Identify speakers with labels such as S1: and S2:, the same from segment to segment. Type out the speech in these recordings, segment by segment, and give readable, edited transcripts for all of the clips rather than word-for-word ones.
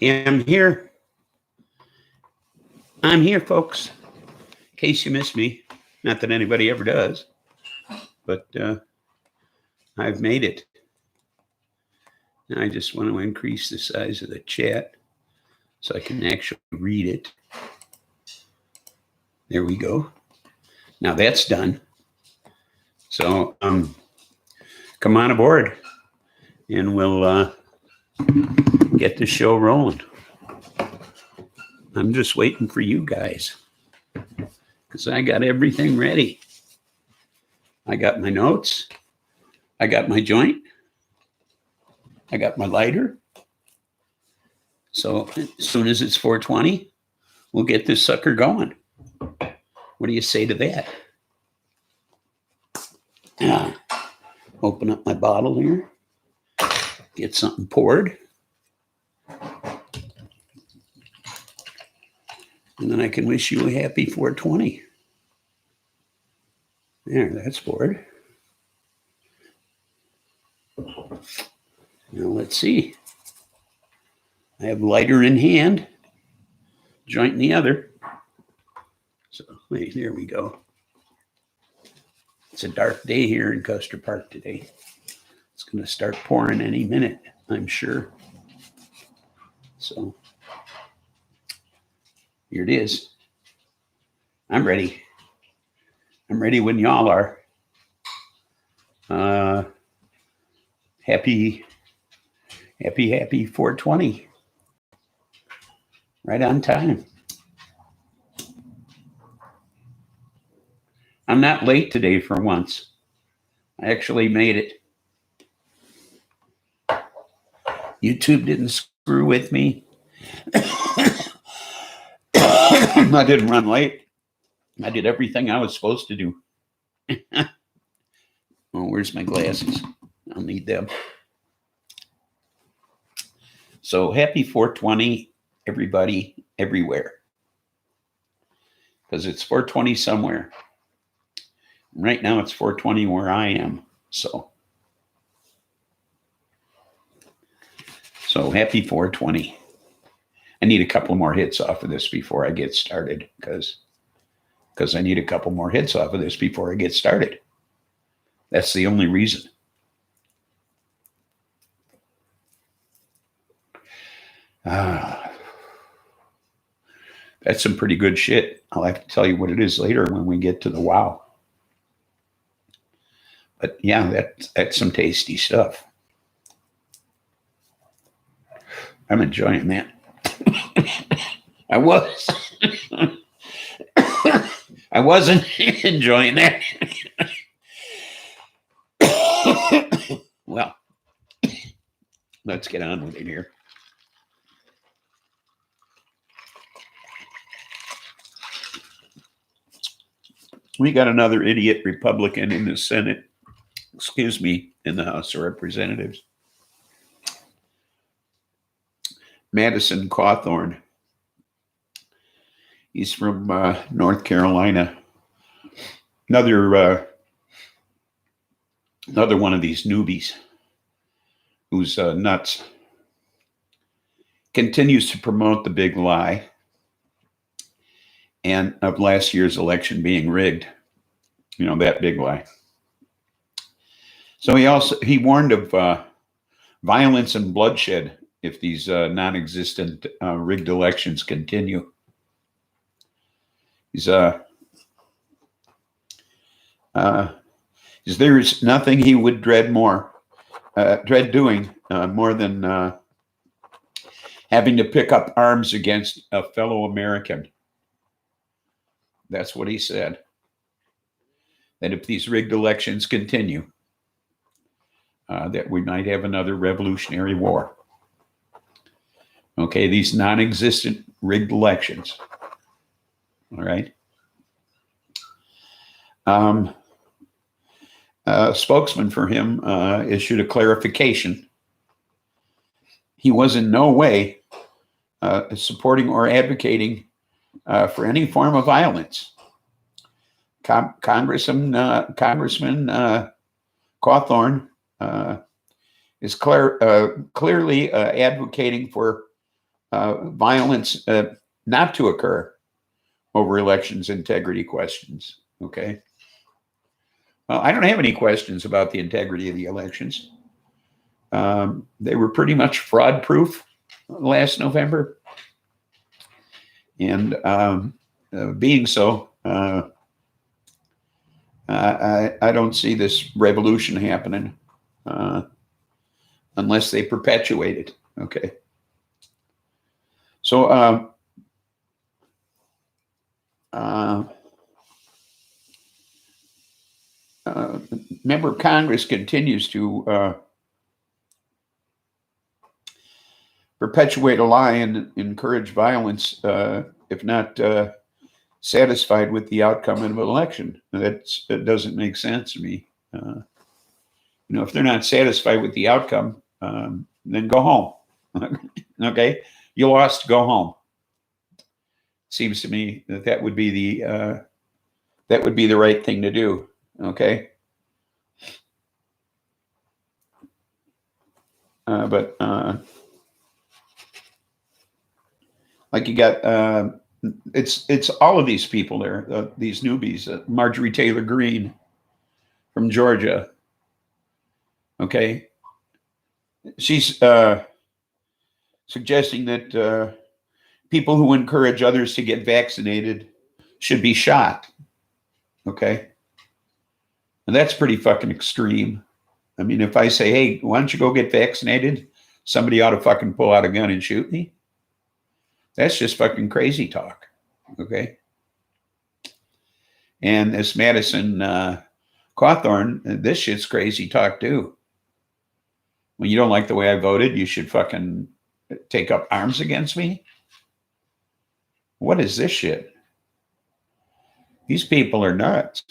S1: am here. I'm here, folks. In case you missed me, not that anybody ever does, but I've made it. Now I just want to increase the size of the chat so I can actually read it. There we go. Now that's done. So come on aboard and we'll get the show rolling. I'm just waiting for you guys because I got everything ready. I got my notes. I got my joint. I got my lighter. So as soon as it's 4:20, we'll get this sucker going. What do you say to that? Open up my bottle here. Get something poured. And then I can wish you a happy 420. There, that's poured. Now let's see. I have lighter in hand, joint in the other. So wait, there we go. It's a dark day here in Custer Park today. It's going to start pouring any minute, I'm sure. So here it is. I'm ready. I'm ready when y'all are. Happy 420. Right on time. I'm not late today for once. I actually made it. YouTube didn't screw with me. I didn't run late. I did everything I was supposed to do. Oh, where's my glasses? I'll need them. So happy 420, everybody, everywhere. Because it's 420 somewhere. Right now it's 420 where I am. So happy 420. I need a couple more hits off of this before I get started because I need a couple more hits off of this before I get started. That's the only reason. That's some pretty good shit. I'll have to tell you what it is later when we get to the wow. But yeah, that's some tasty stuff. I'm enjoying that. I wasn't enjoying that. Well, let's get on with it here. We got another idiot Republican in the Senate, in the House of Representatives. Madison Cawthorn. He's from North Carolina. Another one of these newbies who's nuts. Continues to promote the big lie and of last year's election being rigged. You know, that big lie. So he warned of violence and bloodshed if these non-existent rigged elections continue. There's nothing he would dread doing more than having to pick up arms against a fellow American. That's what he said. That if these rigged elections continue, that we might have another revolutionary war. Okay, these non-existent rigged elections. All right. A spokesman for him issued a clarification. He was in no way supporting or advocating for any form of violence. Congressman Cawthorn is clearly advocating for violence not to occur over elections integrity questions. Okay. Well, I don't have any questions about the integrity of the elections. They were pretty much fraud proof last November. And being so, I don't see this revolution happening unless they perpetuate it. Okay. So, member of Congress continues to perpetuate a lie and encourage violence if not satisfied with the outcome of an election. That doesn't make sense to me. If they're not satisfied with the outcome, then go home. Okay, you lost. Go home. Seems to me that would be the right thing to do. Okay, but like you got it's all of these people there, these newbies. Marjorie Taylor Greene from Georgia. Okay, she's suggesting that people who encourage others to get vaccinated should be shot. Okay, and that's pretty fucking extreme. I mean, if I say, hey, why don't you go get vaccinated? Somebody ought to fucking pull out a gun and shoot me. That's just fucking crazy talk. Okay. And this Madison Cawthorn, this shit's crazy talk too. When you don't like the way I voted, you should fucking take up arms against me. What is this shit? These people are nuts.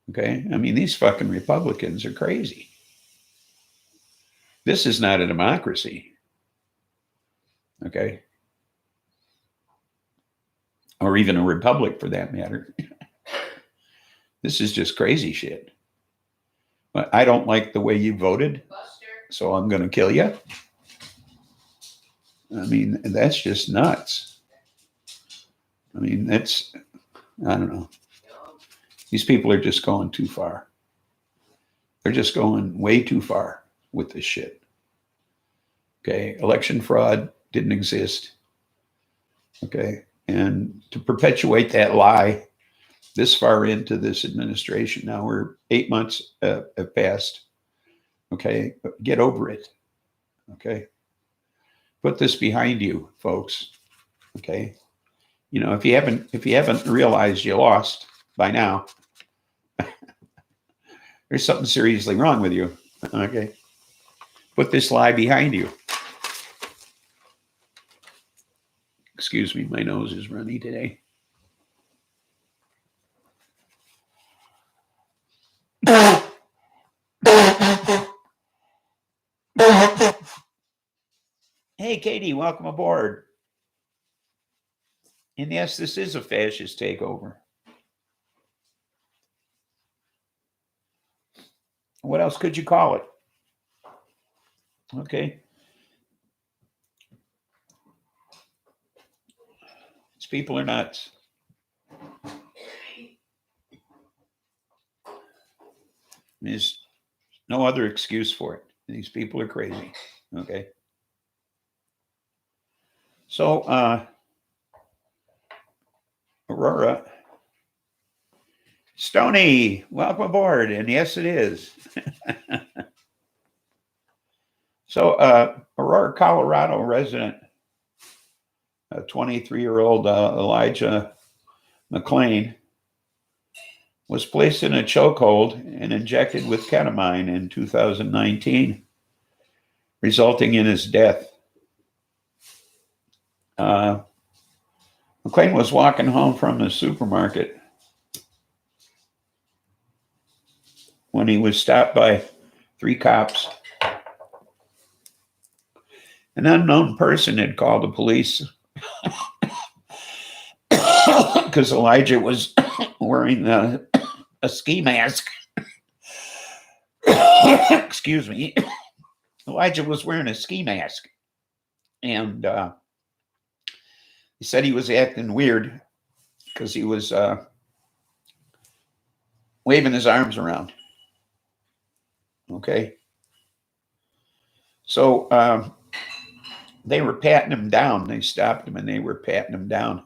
S1: Okay. I mean, these fucking Republicans are crazy. This is not a democracy. Okay. Or even a republic for that matter. This is just crazy shit. But I don't like the way you voted, so I'm going to kill you. I mean, that's just nuts. I mean, I don't know. These people are just going too far. They're just going way too far with this shit. Okay. Election fraud didn't exist. Okay. And to perpetuate that lie this far into this administration, now we're 8 months have passed. Okay. Get over it. Okay. Put this behind you, folks. Okay. If you haven't realized you lost by now, there's something seriously wrong with you. Okay. Put this lie behind you. Excuse me, my nose is runny today. Hey, Katie, welcome aboard. And yes, this is a fascist takeover. What else could you call it? Okay. These people are nuts. There's no other excuse for it. These people are crazy. Okay. So, Aurora. Stony, welcome aboard. And yes, it is. So, Aurora, Colorado resident, a 23-year-old Elijah McLean, was placed in a chokehold and injected with ketamine in 2019, resulting in his death. McLean was walking home from the supermarket when he was stopped by 3 cops. An unknown person had called the police because Elijah was wearing a ski mask. Excuse me. Elijah was wearing a ski mask. And he said he was acting weird because he was waving his arms around. Okay. So they were patting him down. They stopped him and they were patting him down.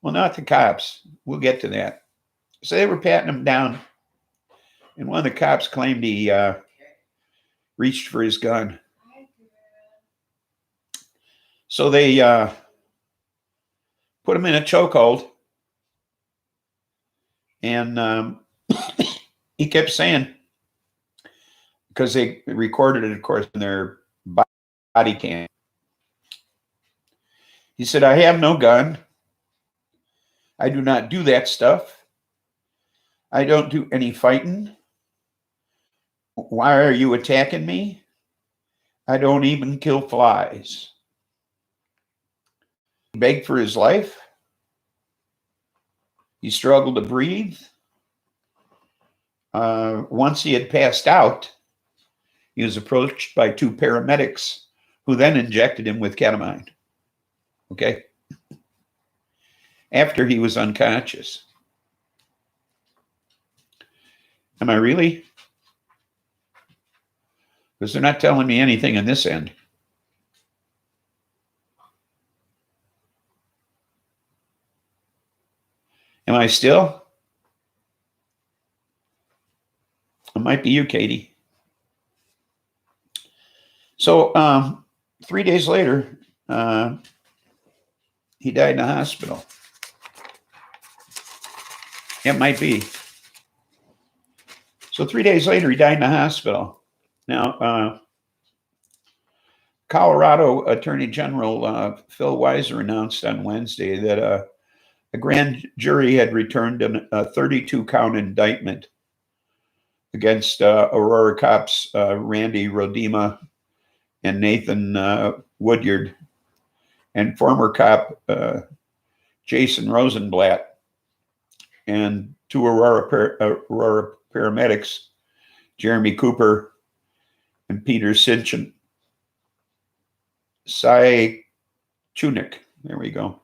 S1: Well, not the cops. We'll get to that. So they were patting him down. And one of the cops claimed he reached for his gun. So they put him in a chokehold. And he kept saying, because they recorded it, of course, in their body cam. He said, "I have no gun. I do not do that stuff. I don't do any fighting. Why are you attacking me? I don't even kill flies." He begged for his life. He struggled to breathe. Once he had passed out, he was approached by two paramedics who then injected him with ketamine. Okay? After he was unconscious. Am I really? Because they're not telling me anything on this end. Am I still? It might be you, Katie. So 3 days later, he died in the hospital. It might be. So 3 days later, he died in the hospital. Now, Colorado Attorney General Phil Weiser announced on Wednesday that a grand jury had returned a 32-count indictment against Aurora cops Randy Rodema and Nathan Woodyard and former cop Jason Rosenblatt and two Aurora paramedics, Jeremy Cooper and Peter Sinchon. Cy Chunick. There we go.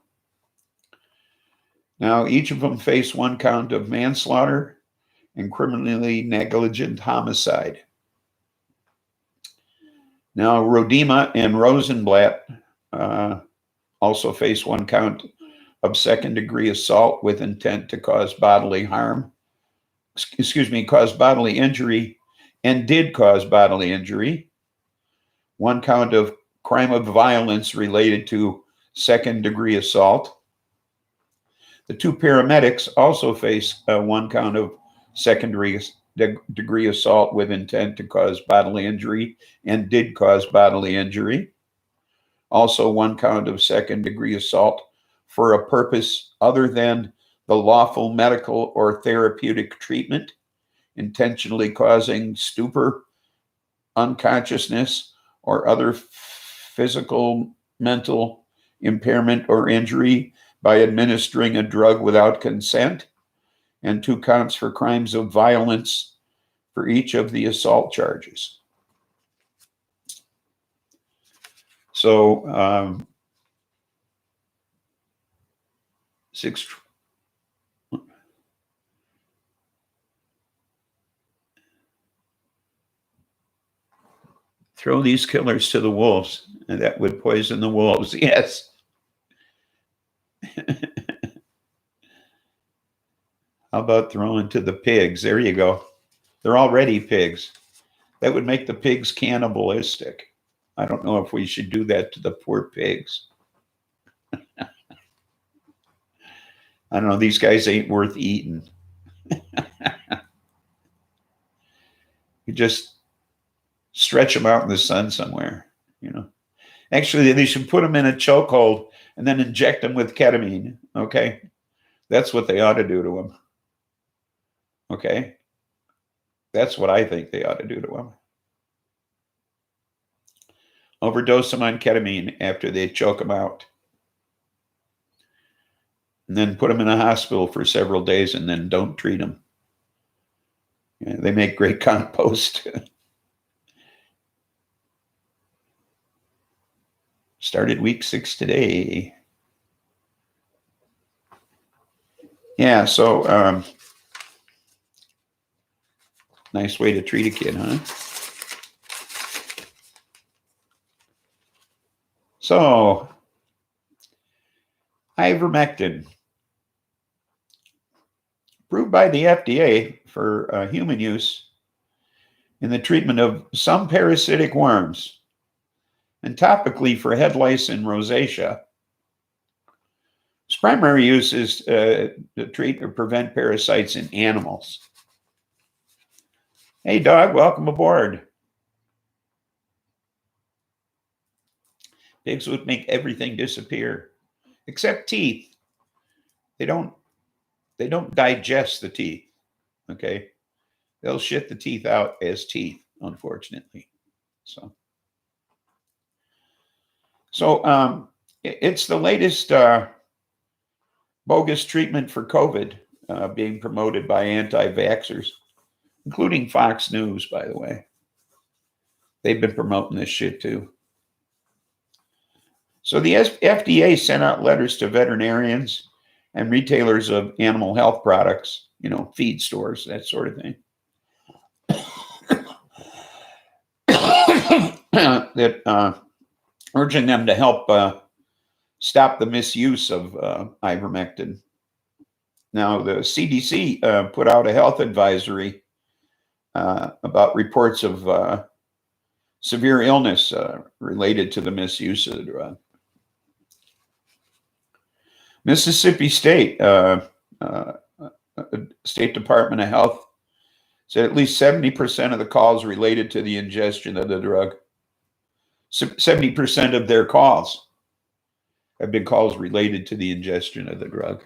S1: Now, each of them face one count of manslaughter and criminally negligent homicide. Now, Rodema and Rosenblatt also face one count of second-degree assault with intent to cause bodily harm. Cause bodily injury, and did cause bodily injury. One count of crime of violence related to second-degree assault. The two paramedics also face one count of second-degree assault with intent to cause bodily injury and did cause bodily injury. Also, one count of second-degree assault for a purpose other than the lawful medical or therapeutic treatment, intentionally causing stupor, unconsciousness, or other physical, mental impairment or injury by administering a drug without consent, and 2 counts for crimes of violence for each of the assault charges. So, 6. Throw these killers to the wolves, and that would poison the wolves. Yes. How about throwing to the pigs? There you go. They're already pigs. That would make the pigs cannibalistic. I don't know if we should do that to the poor pigs. I don't know. These guys ain't worth eating. You just stretch them out in the sun somewhere, you know. Actually, they should put them in a chokehold and then inject them with ketamine, okay? That's what they ought to do to them, okay? That's what I think they ought to do to them. Overdose them on ketamine after they choke them out. And then put them in a hospital for several days and then don't treat them. Yeah, they make great compost. Started week 6 today. Yeah, so nice way to treat a kid, huh? So, ivermectin, approved by the FDA for human use in the treatment of some parasitic worms, and topically for head lice and rosacea. Its primary use is to treat or prevent parasites in animals. Hey, dog, welcome aboard. Pigs would make everything disappear, except teeth. They don't digest the teeth. Okay, they'll shit the teeth out as teeth, unfortunately. So it's the latest bogus treatment for COVID being promoted by anti-vaxxers, including Fox News, by the way. They've been promoting this shit too. So the FDA sent out letters to veterinarians and retailers of animal health products, feed stores, that sort of thing, that urging them to help stop the misuse of ivermectin. Now, the CDC put out a health advisory about reports of severe illness related to the misuse of the drug. Mississippi State State Department of Health said at least 70% of the calls related to the ingestion of the drug. 70% of their calls have been calls related to the ingestion of the drug.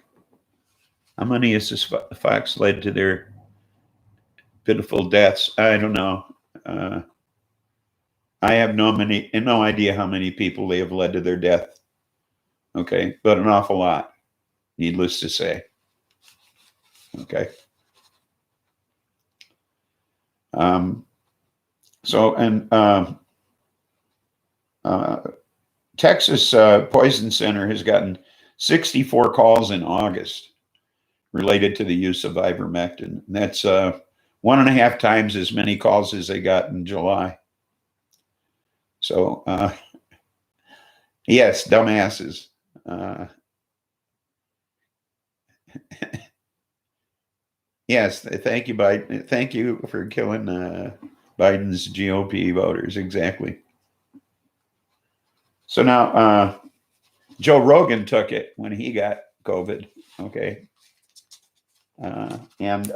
S1: How many has this fox led to their pitiful deaths? I don't know. I have no idea how many people they have led to their death. Okay, but an awful lot, needless to say. Okay. Texas Poison Center has gotten 64 calls in August related to the use of ivermectin. And that's 1.5 times as many calls as they got in July. So, yes, dumbasses. Yes, thank you, Biden. Thank you for killing Biden's GOP voters. Exactly. So now Joe Rogan took it when he got COVID. Okay. And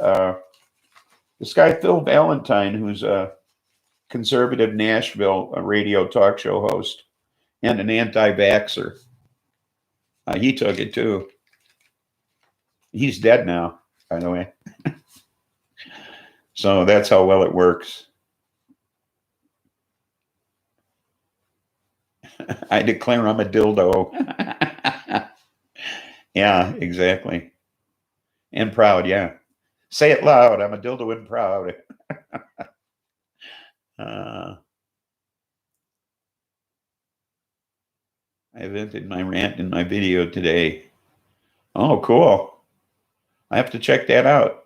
S1: this guy, Phil Valentine, who's a conservative Nashville radio talk show host and an anti-vaxxer, he took it too. He's dead now, by the way. So that's how well it works. I declare I'm a dildo. Yeah, exactly. And proud, yeah. Say it loud. I'm a dildo and proud. I vented my rant in my video today. Oh, cool. I have to check that out.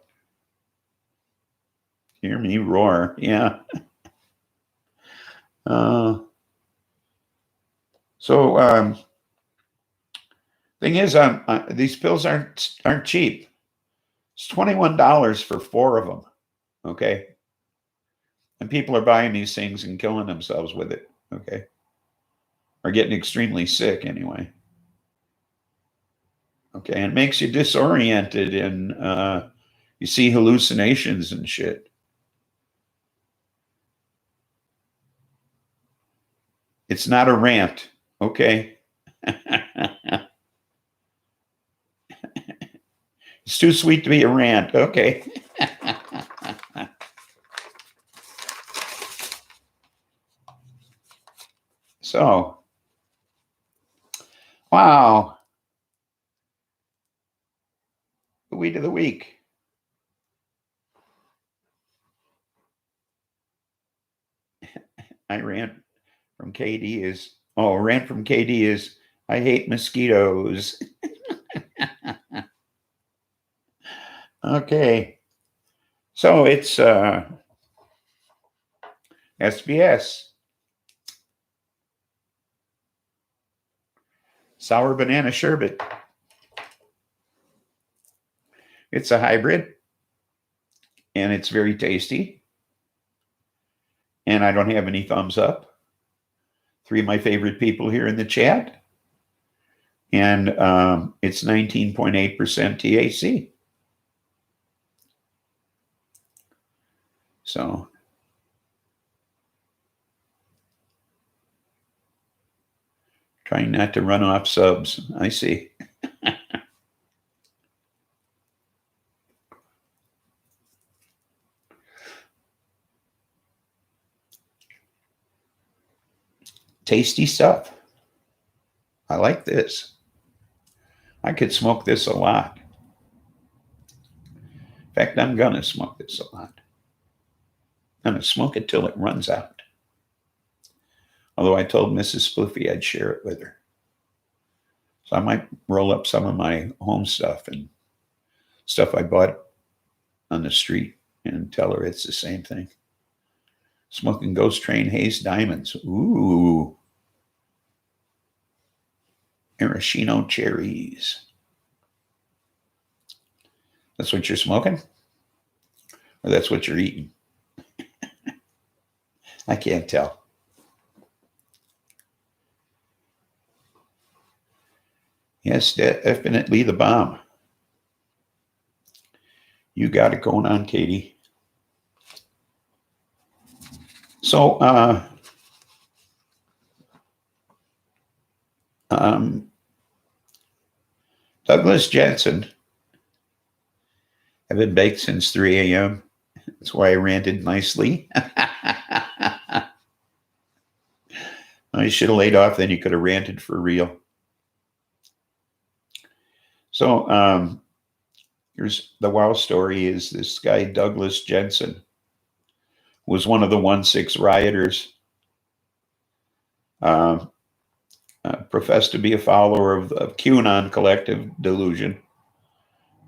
S1: Hear me roar. Yeah. Thing is, these pills aren't cheap. It's $21 for 4 of them. Okay. And people are buying these things and killing themselves with it. Okay. Or getting extremely sick anyway. Okay. And it makes you disoriented and you see hallucinations and shit. It's not a rant. Okay. It's too sweet to be a rant. Okay. So, wow. The weed of the week. I rant from KD is Oh, rant from KD is, I hate mosquitoes. Okay. So it's SBS. Sour banana sherbet. It's a hybrid, and it's very tasty. And I don't have any thumbs up. 3 of my favorite people here in the chat. And it's 19.8% THC. So trying not to run off subs. I see. Tasty stuff. I like this. I could smoke this a lot. In fact, I'm going to smoke this a lot. I'm going to smoke it till it runs out. Although I told Mrs. Spliffy I'd share it with her. So I might roll up some of my home stuff and stuff I bought on the street and tell her it's the same thing. Smoking Ghost Train Haze Diamonds. Ooh. Maraschino cherries. That's what you're smoking? Or that's what you're eating? I can't tell. Yes, definitely the bomb. You got it going on, Katie. So, Douglas Jensen. I've been baked since 3 a.m. That's why I ranted nicely. I should have laid off, then you could have ranted for real. So here's the wow story is this guy, Douglas Jensen, was one of the 1-6 rioters, professed to be a follower of the QAnon collective delusion,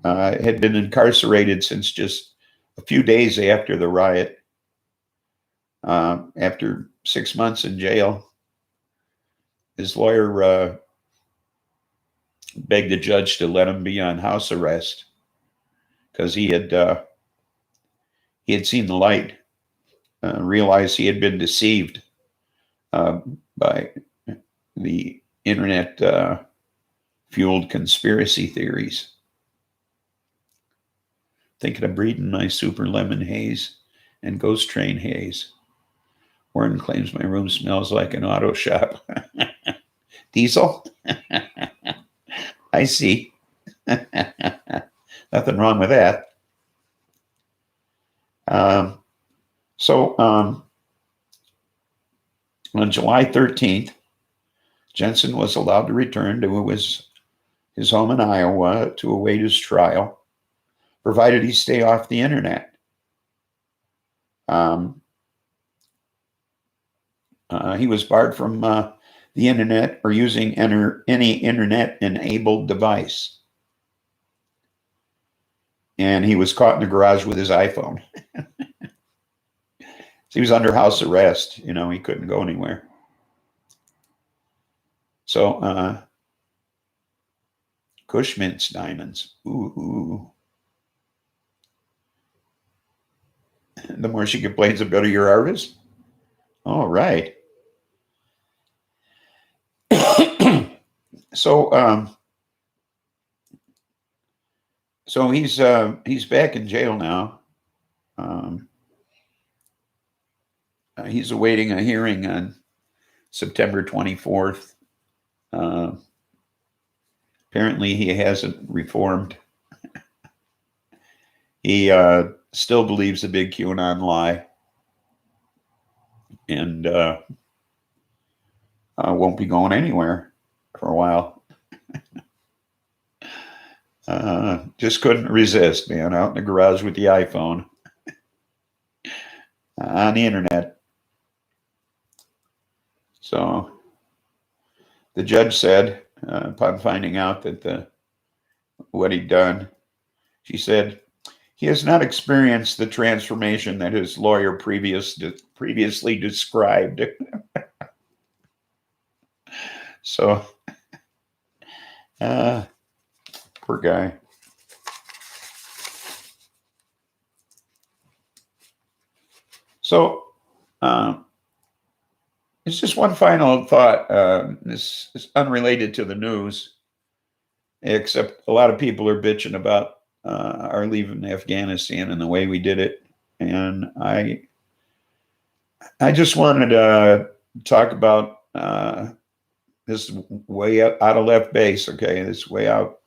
S1: had been incarcerated since just a few days after the riot, after 6 months in jail. His lawyer begged the judge to let him be on house arrest because he had seen the light, realized he had been deceived by the internet fueled conspiracy theories. Thinking of breeding my super lemon haze and ghost train haze. Warren claims my room smells like an auto shop. Diesel? I see. Nothing wrong with that. So on July 13th, Jensen was allowed to return to his home in Iowa to await his trial, provided he stay off the internet. He was barred from the internet or using any internet-enabled device. And he was caught in the garage with his iPhone. He was under house arrest. He couldn't go anywhere. So, Cushman's diamonds. Ooh. The more she complains, the better your harvest. All right. So he's back in jail now. He's awaiting a hearing on September 24th. Apparently he hasn't reformed. He still believes the big QAnon lie and won't be going anywhere for a while. Just couldn't resist, man, out in the garage with the iPhone on the internet. So the judge said, upon finding out that what he'd done, she said, he has not experienced the transformation that his lawyer previously described. So, poor guy. So, it's just one final thought. This is unrelated to the news, except a lot of people are bitching about our leaving Afghanistan and the way we did it. And I just wanted to talk about this way out of left base, okay? This way out,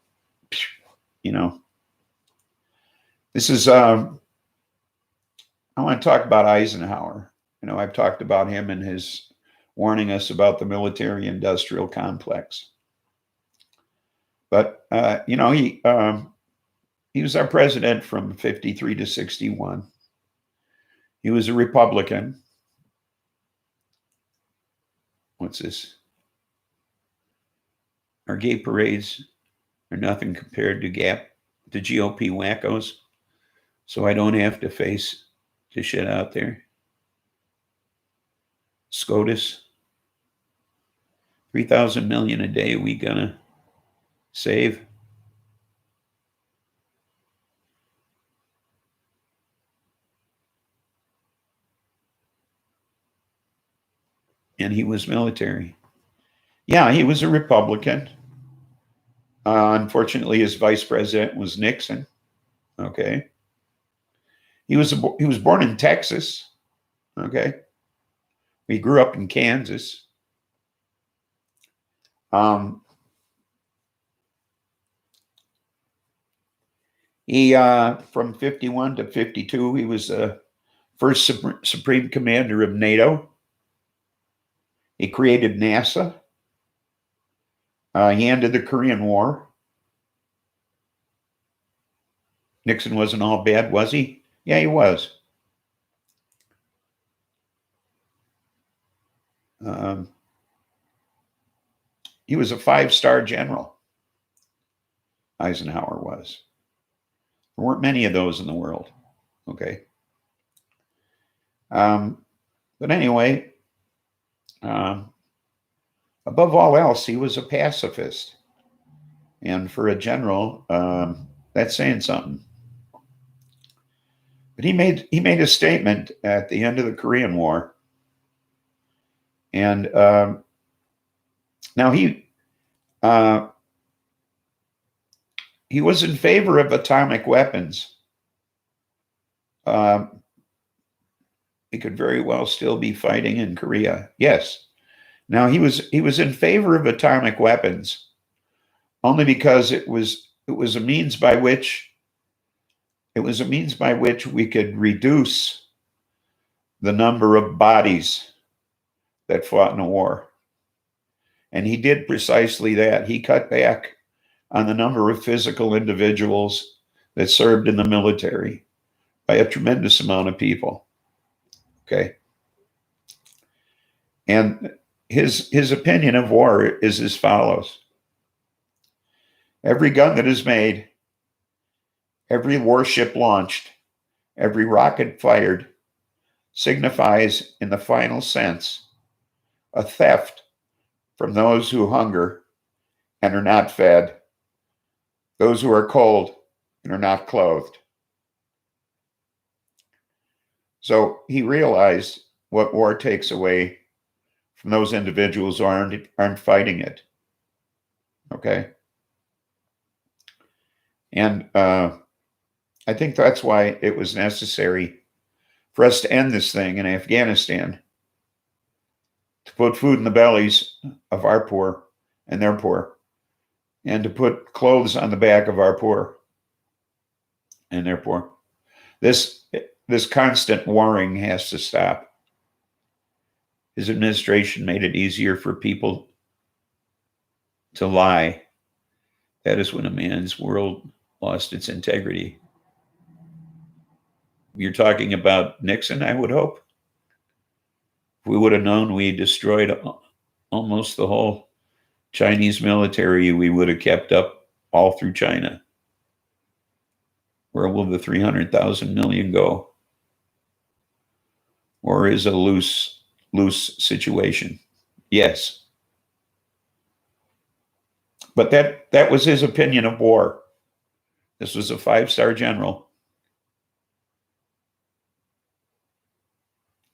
S1: you know. This is, I want to talk about Eisenhower. You know, I've talked about him and his warning us about the military-industrial complex. But, you know, he was our president from 53 to 61. He was a Republican. What's this? Our gay parades are nothing compared to GOP wackos. So I don't have to face the shit out there. SCOTUS. 3,000 million a day we gonna save. And he was military. Yeah, he was a Republican. Unfortunately, his vice president was Nixon. Okay. He was born in Texas. Okay. He grew up in Kansas. He from 51 to 52, he was the first supreme commander of NATO. He created NASA. He ended the Korean War. Nixon wasn't all bad, was he? Yeah, he was. He was a 5-star general. Eisenhower was. There weren't many of those in the world. Okay. But anyway, above all else, he was a pacifist. And for a general, that's saying something. But he made a statement at the end of the Korean War. And now he was in favor of atomic weapons. He could very well still be fighting in Korea. Yes. Now he was in favor of atomic weapons only because it was a means by which we could reduce the number of bodies that fought in a war. And he did precisely that. He cut back on the number of physical individuals that served in the military by a tremendous amount of people. Okay. And his opinion of war is as follows. Every gun that is made, every warship launched, every rocket fired signifies, in the final sense, a theft from those who hunger and are not fed, those who are cold and are not clothed. So he realized what war takes away from those individuals who aren't fighting it. Okay? And I think that's why it was necessary for us to end this thing in Afghanistan, to put food in the bellies of our poor and their poor, and to put clothes on the back of our poor and their poor. This constant warring has to stop. His administration made it easier for people to lie. That is when a man's world lost its integrity. You're talking about Nixon, I would hope. If we would have known we destroyed almost the whole Chinese military we would have kept up all through China. Where will the 300,000 million go? Or is a loose situation? Yes. But that was his opinion of war. This was a 5-star general.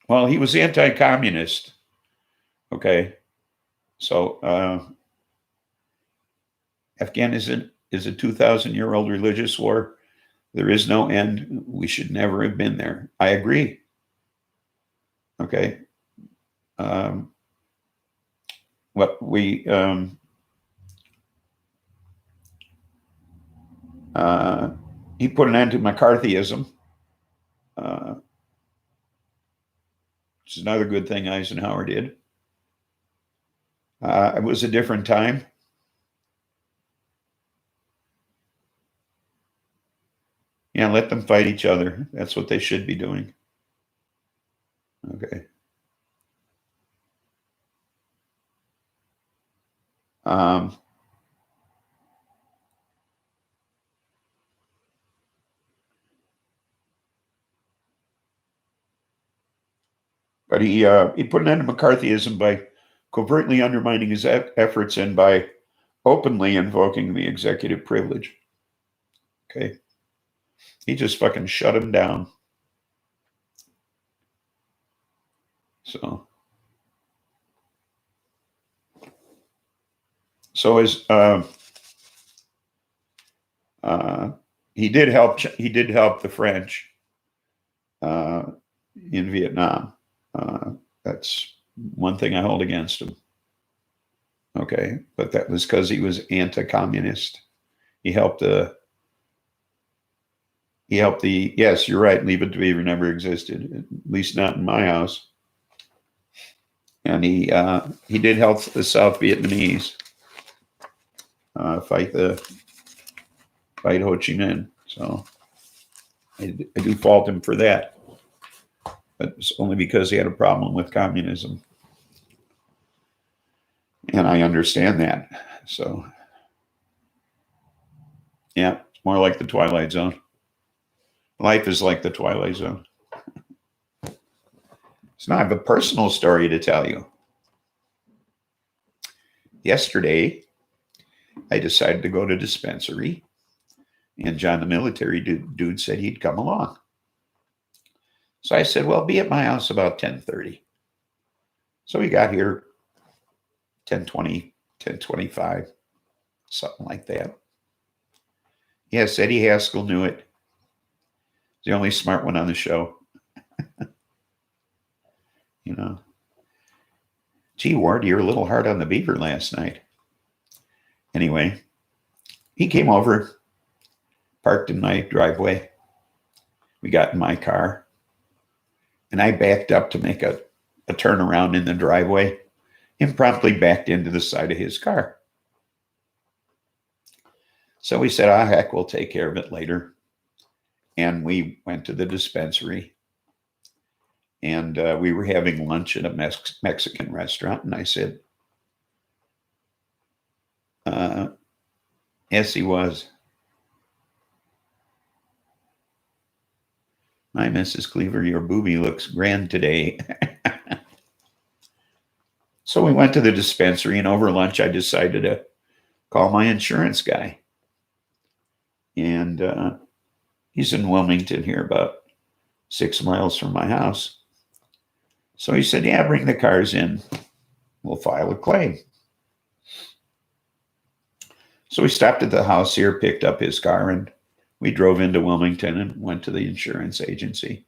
S1: Well, he was anti-communist. Okay. So Afghanistan is a 2,000-year-old religious war. There is no end. We should never have been there. I agree. Okay. What we he put an end to McCarthyism, which is another good thing Eisenhower did. It was a different time. Yeah, let them fight each other. That's what they should be doing. Okay. But he put an end to McCarthyism by covertly undermining his efforts and by openly invoking the executive privilege. Okay. He just fucking shut him down. So as he did help the French in Vietnam. That's one thing I hold against him. Okay, but that was because he was anti-communist. He helped the. Yes, you're right. Leave It to Beaver never existed, at least not in my house. And he did help the South Vietnamese fight Ho Chi Minh. So I do fault him for that, but it's only because he had a problem with communism, and I understand that. So yeah, it's more like the Twilight Zone. Life is like the Twilight Zone. So now I have a personal story to tell you. Yesterday, I decided to go to dispensary, and John, the military dude, said he'd come along. So I said, well, be at my house about 10:30. So we got here 10:20, 10:25, something like that. Yes, Eddie Haskell knew it. The only smart one on the show. You know. Gee, Ward, you're a little hard on the beaver last night. Anyway, he came over, parked in my driveway. We got in my car, and I backed up to make a turnaround in the driveway and promptly backed into the side of his car. So we said, heck, we'll take care of it later. And we went to the dispensary, and we were having lunch at a Mexican restaurant. And I said, yes, he was. My Mrs. Cleaver, your boobie looks grand today. So we went to the dispensary, and over lunch, I decided to call my insurance guy. And he's in Wilmington here, about 6 miles from my house. So he said, yeah, bring the cars in. We'll file a claim. So we stopped at the house here, picked up his car, and we drove into Wilmington and went to the insurance agency.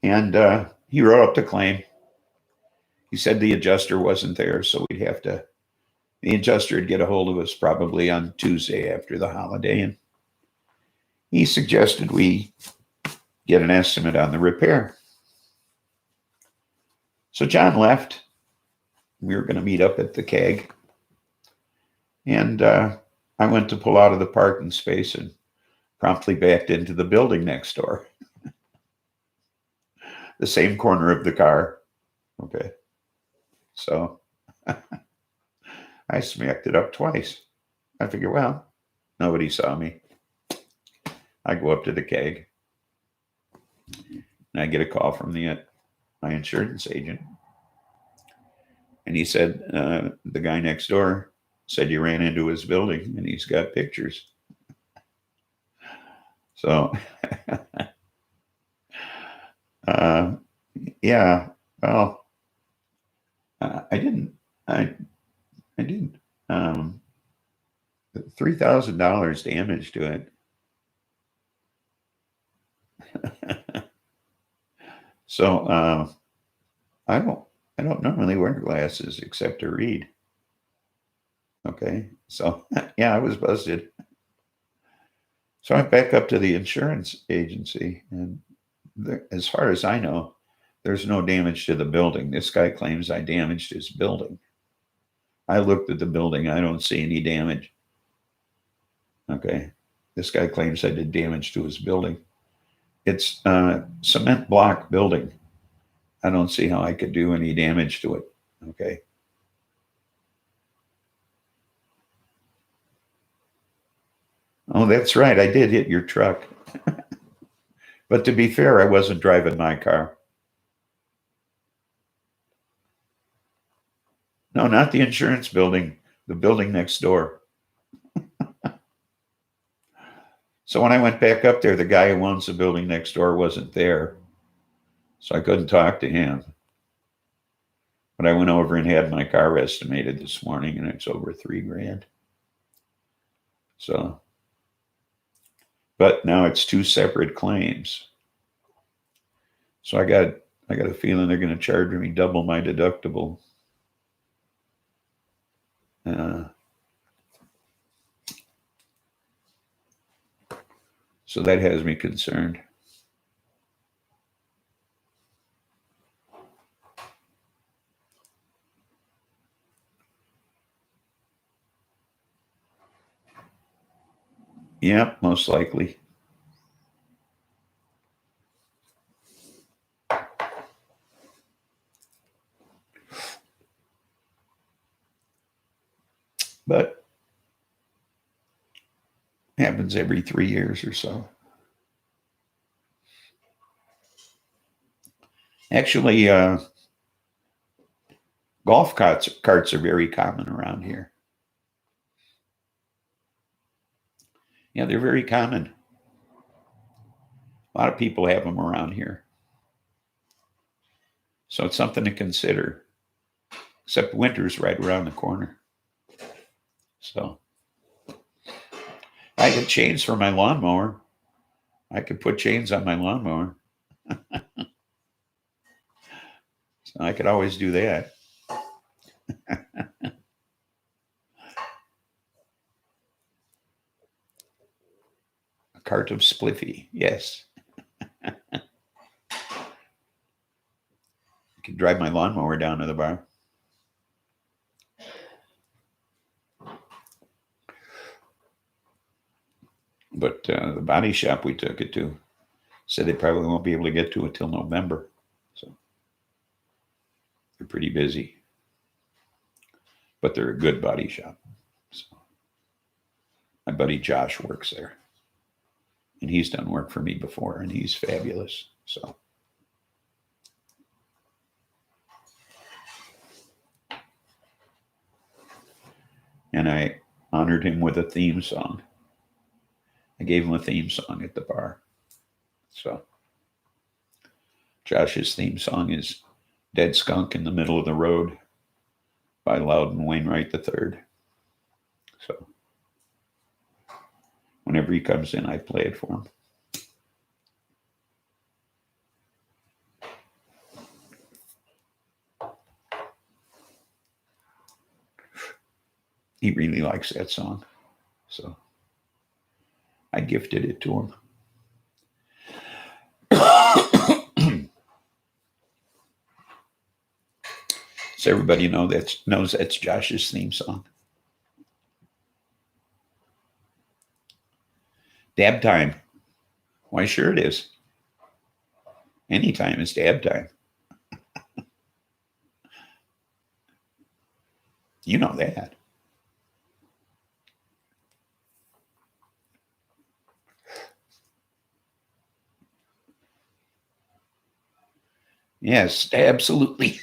S1: And he wrote up the claim. He said the adjuster wasn't there, so the adjuster would get a hold of us probably on Tuesday after the holiday. And he suggested we get an estimate on the repair. So John left. We were going to meet up at the keg. And I went to pull out of the parking space and promptly backed into the building next door. The same corner of the car. Okay. So I smacked it up twice. I figure, well, nobody saw me. I go up to the keg, and I get a call from my insurance agent. And he said, the guy next door said you ran into his building, and he's got pictures. So, yeah, well, I didn't. $3,000 damage to it. So I don't normally wear glasses except to read. Okay, so yeah, I was busted. So I went back up to the insurance agency, and as far as I know, there's no damage to the building. This guy claims I damaged his building. I looked at the building. I don't see any damage. Okay. This guy claims I did damage to his building. It's a cement block building. I don't see how I could do any damage to it. Okay. Oh, that's right. I did hit your truck. But to be fair, I wasn't driving my car. No, not the insurance building, the building next door. So when I went back up there, the guy who owns the building next door wasn't there. So I couldn't talk to him. But I went over and had my car estimated this morning, and it's over $3,000. So, but now it's two separate claims. So I got a feeling they're going to charge me double my deductible. So that has me concerned. Yeah, most likely. But it happens every 3 years or so. Actually, golf carts are very common around here. Yeah, they're very common. A lot of people have them around here. So it's something to consider. Except winter's right around the corner. So I get chains for my lawnmower. I could put chains on my lawnmower. So I could always do that. A cart of SPLIFFY, yes. I could drive my lawnmower down to the bar. But the body shop we took it to said they probably won't be able to get to it till November. So they're pretty busy. But they're a good body shop. So my buddy Josh works there. And he's done work for me before, and he's fabulous. So and I honored him with a theme song. I gave him a theme song at the bar. So Josh's theme song is Dead Skunk in the Middle of the Road by Loudon Wainwright III. So whenever he comes in, I play it for him. He really likes that song. So I gifted it to him. So everybody knows that's Josh's theme song. Dab time. Why, sure it is. Anytime is dab time. You know that. Yes, absolutely.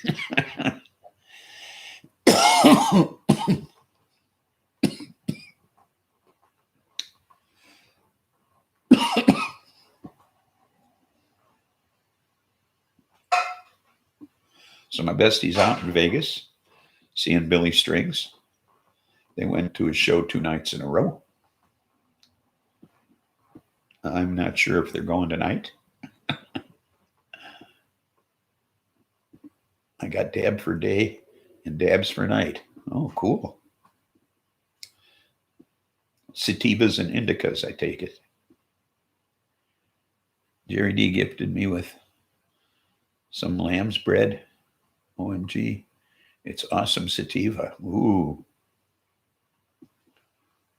S1: So my bestie's out in Vegas seeing Billy Strings. They went to his show 2 nights in a row. I'm not sure if they're going tonight. I got dab for day and dabs for night. Oh, cool. Sativas and indicas, I take it. Jerry D gifted me with some lamb's bread. OMG. It's awesome sativa. Ooh.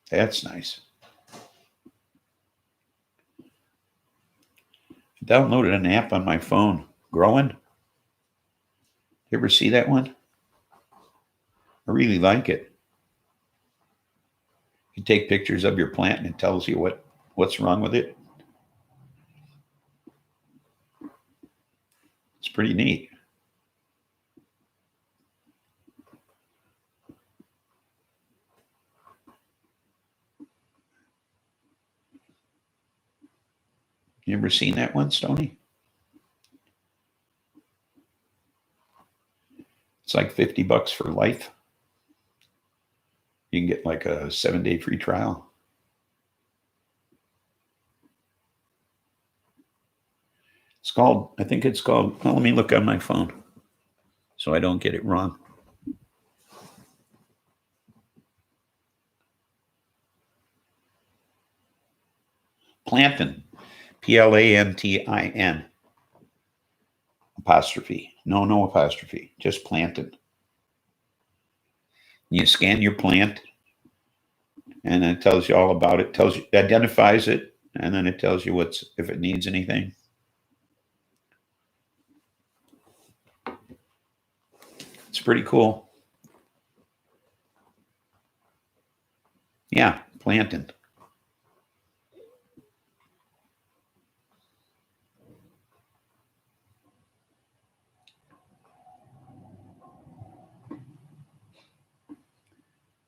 S1: That's nice. I downloaded an app on my phone. Growing. You ever see that one? I really like it. You take pictures of your plant and it tells you what's wrong with it. It's pretty neat. You ever seen that one, Stoney? It's like $50 for life. You can get like a 7-day free trial. I think it's called, well, let me look on my phone so I don't get it wrong. Plantin. Plantin. Apostrophe. No apostrophe. Just Plantin. You scan your plant and it tells you all about it. Identifies it, and then it tells you if it needs anything. It's pretty cool. Yeah, Plantin.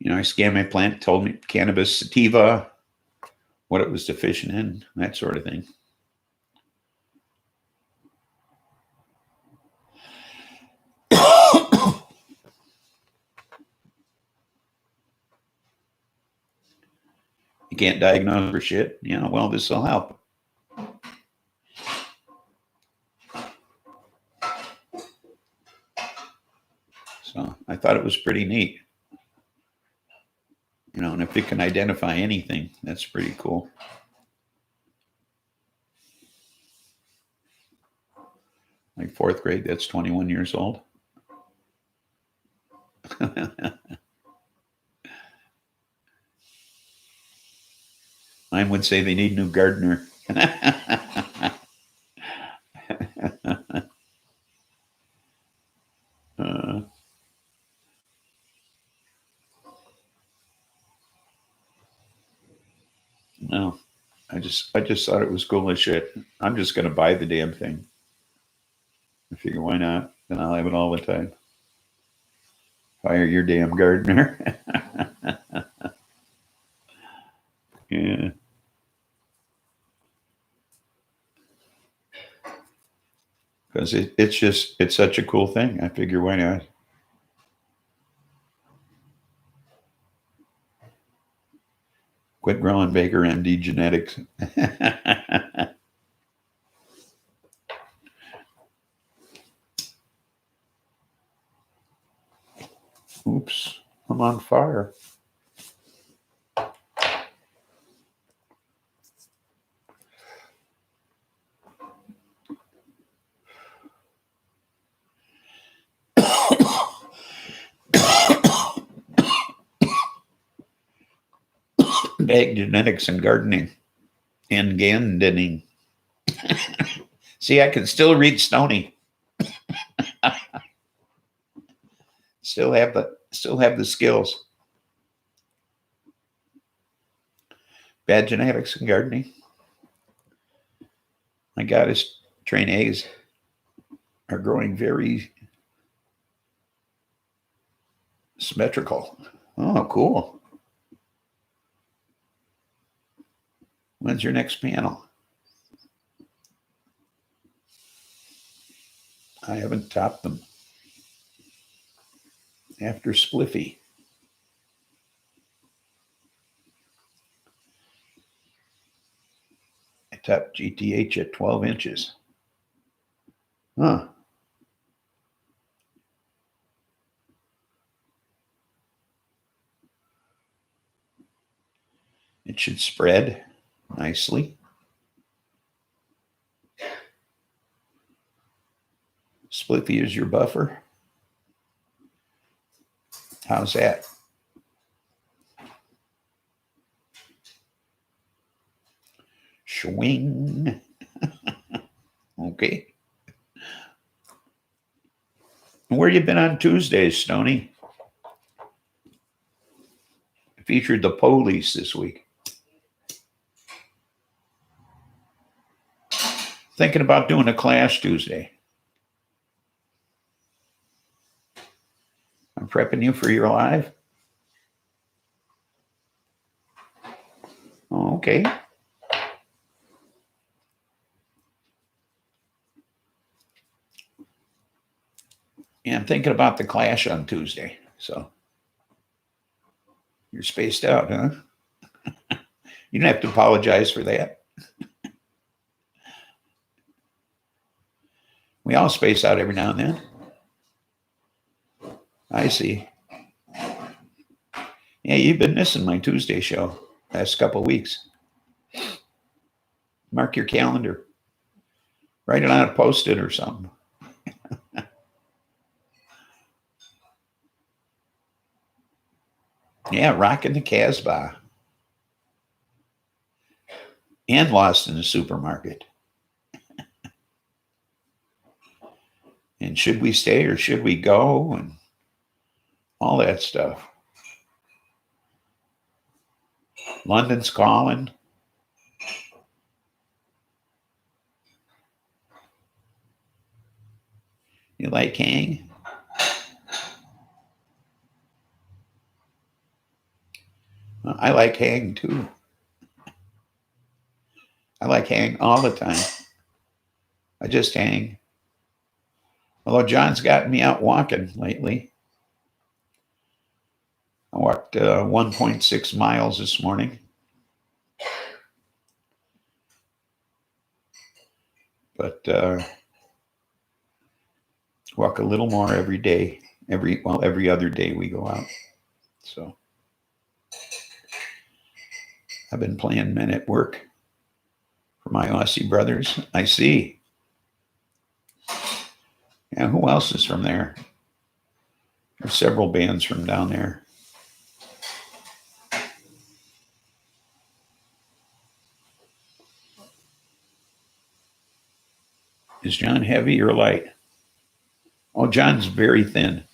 S1: I scanned my plant, told me cannabis sativa, what it was deficient in, that sort of thing. You can't diagnose for shit. Well, this will help. So I thought it was pretty neat. And if it can identify anything, that's pretty cool. Like 4th grade, that's 21 years old. Mine would say they need a new gardener. No, I just thought it was cool as shit. I'm just going to buy the damn thing. I figure, why not? Then I'll have it all the time. Hire your damn gardener. Yeah. Because it's such a cool thing. I figure, why not? Quit growing Baker MD genetics. Oops, I'm on fire. Bag genetics and gardening and gandening. See, I can still read Stoney. Still have the skills. Bad genetics and gardening. My God, is train A's are growing very symmetrical. Oh, cool. When's your next panel? I haven't topped them. After SPLIFFY. I topped GTH at 12 inches. Huh. It should spread nicely. SPLIFFY is your buffer. How's that? Swing. Okay. Where you been on Tuesdays, Stoney? Featured the police this week. Thinking about doing a class Tuesday. I'm prepping you for your live. Oh, okay. Yeah, I'm thinking about the clash on Tuesday. So you're spaced out, huh? You don't have to apologize for that. We all space out every now and then. I see. Yeah, you've been missing my Tuesday show last couple of weeks. Mark your calendar. Write it on a Post-it or something. Yeah, rocking the Casbah. And lost in the supermarket. And should we stay or should we go? And all that stuff. London's calling. You like Hang? Well, I like Hang too. I like Hang all the time. I just hang. Although John's gotten me out walking lately. I walked 1.6 miles this morning. But walk a little more every day. Every other day we go out. So I've been playing Men at Work for my Aussie brothers. I see. Yeah, who else is from there? There's several bands from down there. Is John heavy or light? Oh, John's very thin.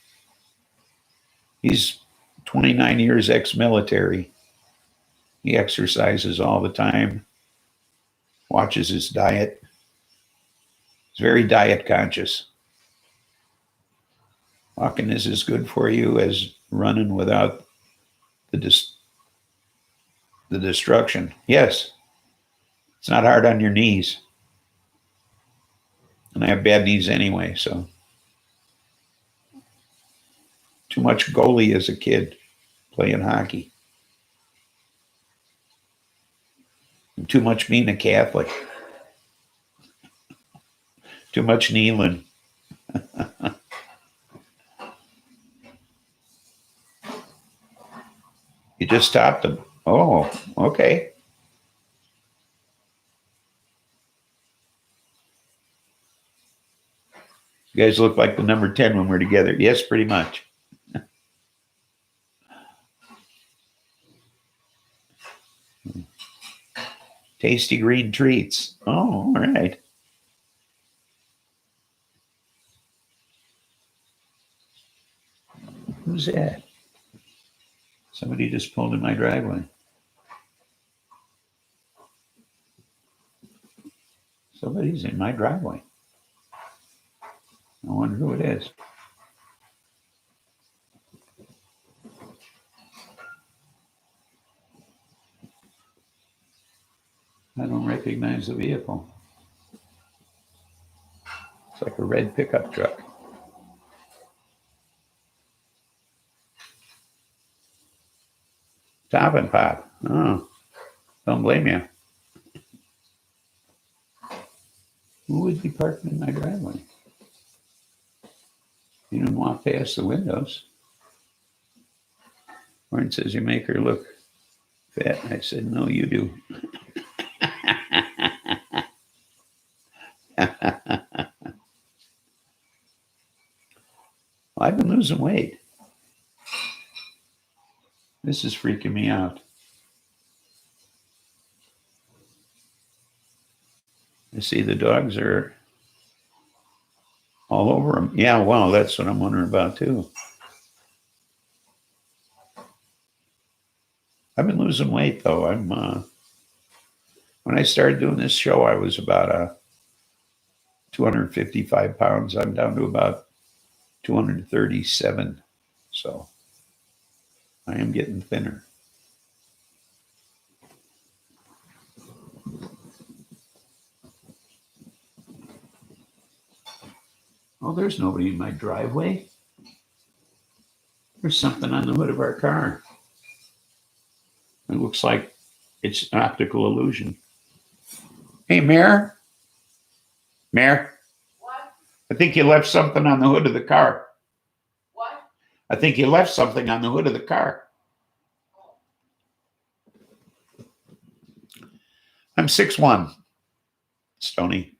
S1: He's 29 years ex-military. He exercises all the time, watches his diet. He's very diet conscious. Walking is as good for you as running without the destruction. Yes, it's not hard on your knees. And I have bad knees anyway, so. Too much goalie as a kid playing hockey. And too much being a Catholic. Too much kneeling. You just stopped them. Oh, okay. You guys look like the number 10 when we're together. Yes, pretty much. Tasty green treats. Oh, all right. Who's that? Somebody just pulled in my driveway. Somebody's in my driveway. I wonder who it is. I don't recognize the vehicle. It's like a red pickup truck. Top and Pop. Oh, don't blame you. Who would be parking in my driveway? You didn't walk past the windows. Warren says, you make her look fat. I said, no, you do. Well, I've been losing weight. This is freaking me out. You see the dogs are all over them. Yeah, well, that's what I'm wondering about too. I've been losing weight though. When I started doing this show, I was about 255 pounds. I'm down to about 237. So I am getting thinner. Oh, there's nobody in my driveway. There's something on the hood of our car. It looks like it's an optical illusion. Hey, Mayor. Mayor.
S2: What?
S1: I think you left something on the hood of the car.
S2: What?
S1: I think you left something on the hood of the car. I'm 6'1", Stony.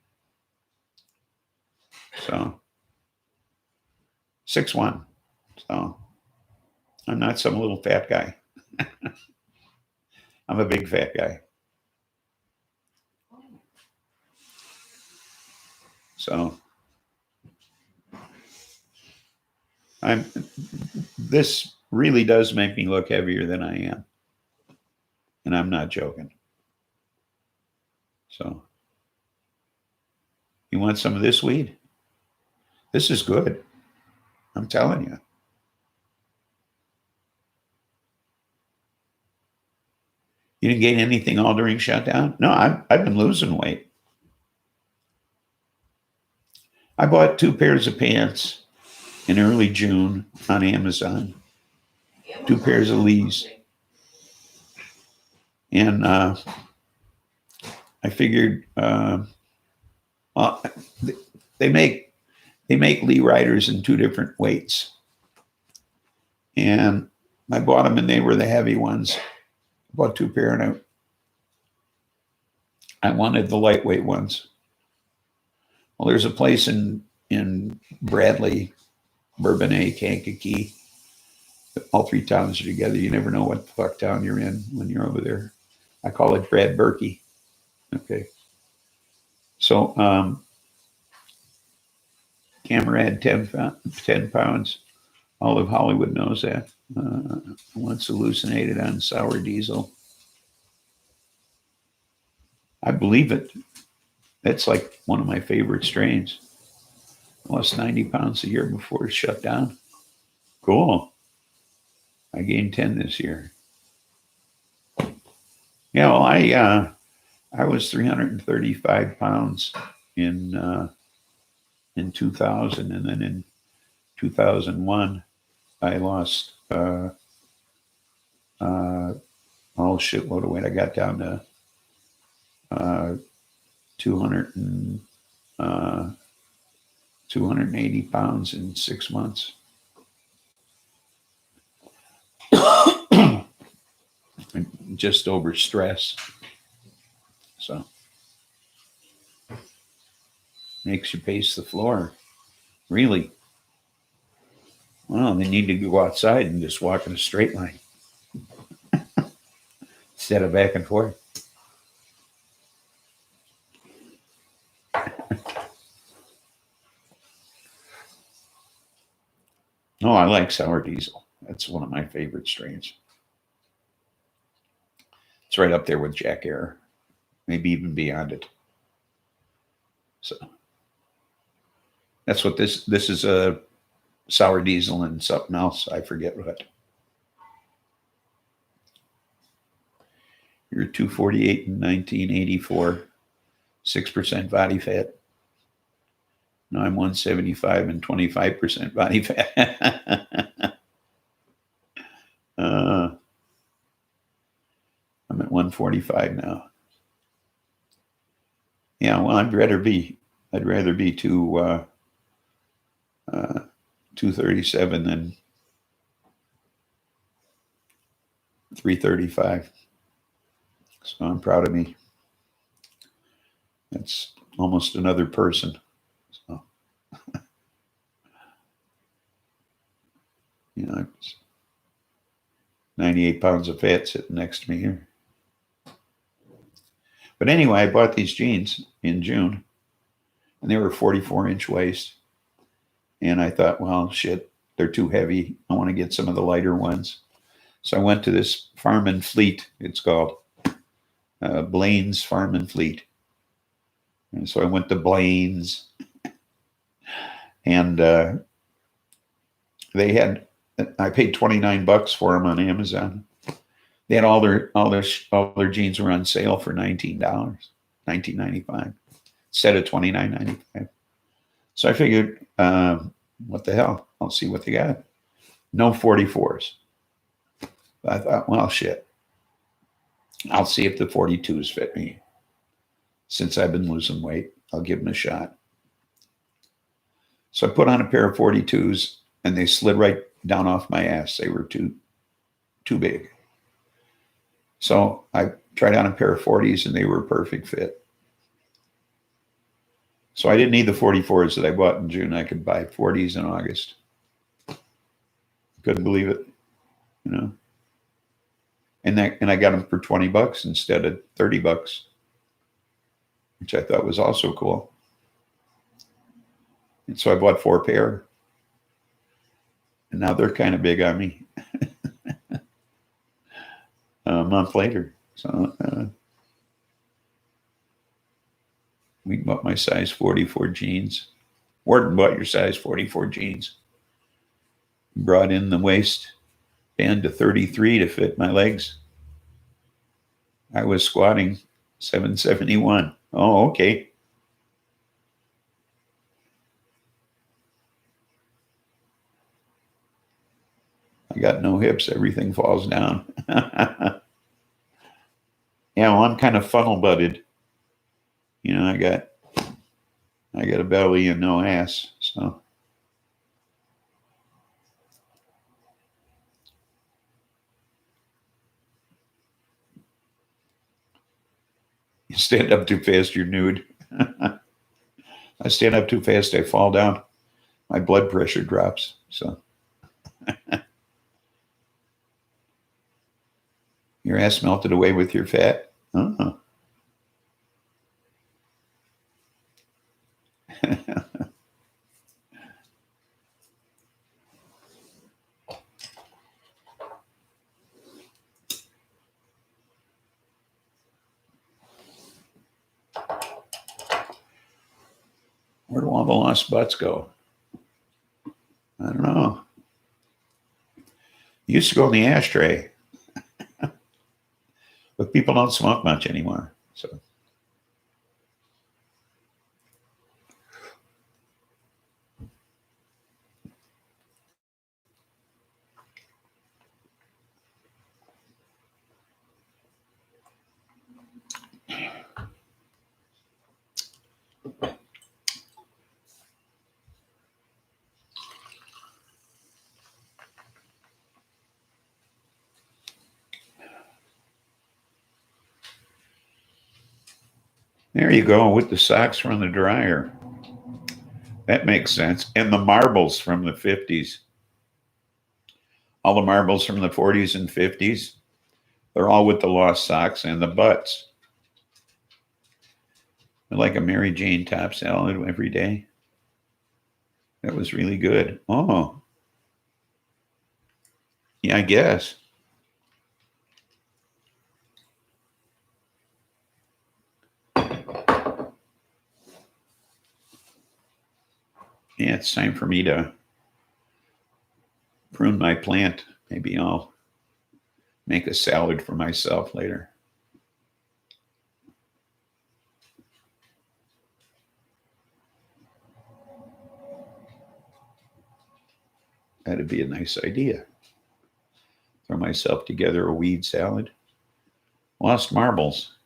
S1: So 6'1". So I'm not some little fat guy. I'm a big fat guy. So this really does make me look heavier than I am. And I'm not joking. So you want some of this weed? This is good. I'm telling you. You didn't gain anything all during shutdown? No, I've been losing weight. I bought 2 pairs of pants in early June on Amazon. 2 pairs of Lees. And I figured, well, they make Lee Riders in 2 different weights. And I bought them and they were the heavy ones. I bought 2 pair and I wanted the lightweight ones. Well, there's a place in Bradley, Bourbonnais, Kankakee. All 3 towns are together. You never know what the fuck town you're in when you're over there. I call it Brad Berkey. Okay. So Camarade 10 pounds. Olive Hollywood knows that. Once hallucinated on sour diesel. I believe it. That's like one of my favorite strains. I lost 90 pounds a year before it shut down. Cool. I gained 10 this year. Yeah, well, I was 335 pounds in 2000, and then in 2001, I lost a whole shitload of weight. I got down to 280 pounds in 6 months. Just over stress. So makes you pace the floor. Really. Well, they need to go outside and just walk in a straight line instead of back and forth. No, I like sour diesel. That's one of my favorite strains. It's right up there with Jack Air, maybe even beyond it. So That's what this is, a sour diesel and something else. I forget what. You're 248 in 1984, 6% body fat. Now I'm 175 and 25% body fat. I'm at 145 now. Yeah, well, I'd rather be 237 than 335. So I'm proud of me. That's almost another person. So, 98 pounds of fat sitting next to me here. But anyway, I bought these jeans in June, and they were 44-inch waist. And I thought, well, shit, they're too heavy. I want to get some of the lighter ones. So I went to this Farm and Fleet, it's called. Blaine's Farm and Fleet. And so I went to Blaine's, and I paid $29 for them on Amazon. They had all their jeans were on sale for $19, $19.95 instead of $29.95. So I figured, what the hell? I'll see what they got. No 44s. I thought, well, shit. I'll see if the 42s fit me. Since I've been losing weight, I'll give them a shot. So I put on a pair of 42s, and they slid right down off my ass. They were too big. So I tried on a pair of 40s, and they were a perfect fit. So I didn't need the 44s that I bought in June. I could buy 40s in August. Couldn't believe it, And I got them for $20 instead of $30, which I thought was also cool. And so I bought 4 pair. And now they're kind of big on me. A month later. So we bought my size 44 jeans. Wharton bought your size 44 jeans. Brought in the waist band to 33 to fit my legs. I was squatting 771. Oh, okay. I got no hips. Everything falls down. Yeah, well, I'm kind of funnel-butted. I got a belly and no ass, so. You stand up too fast, you're nude. I stand up too fast, I fall down. My blood pressure drops, so. Your ass melted away with your fat? Uh-huh. Where do all the lost butts go? I don't know. Used to go in the ashtray. But people don't smoke much anymore. So there you go with the socks from the dryer. That makes sense. And the marbles from the 50s. All the marbles from the 40s and 50s, they're all with the lost socks and the butts. They're like a Mary Jane top salad every day. That was really good. Oh. Yeah, I guess. Yeah, it's time for me to prune my plant. Maybe I'll make a salad for myself later. That'd be a nice idea. Throw myself together a weed salad. Lost marbles.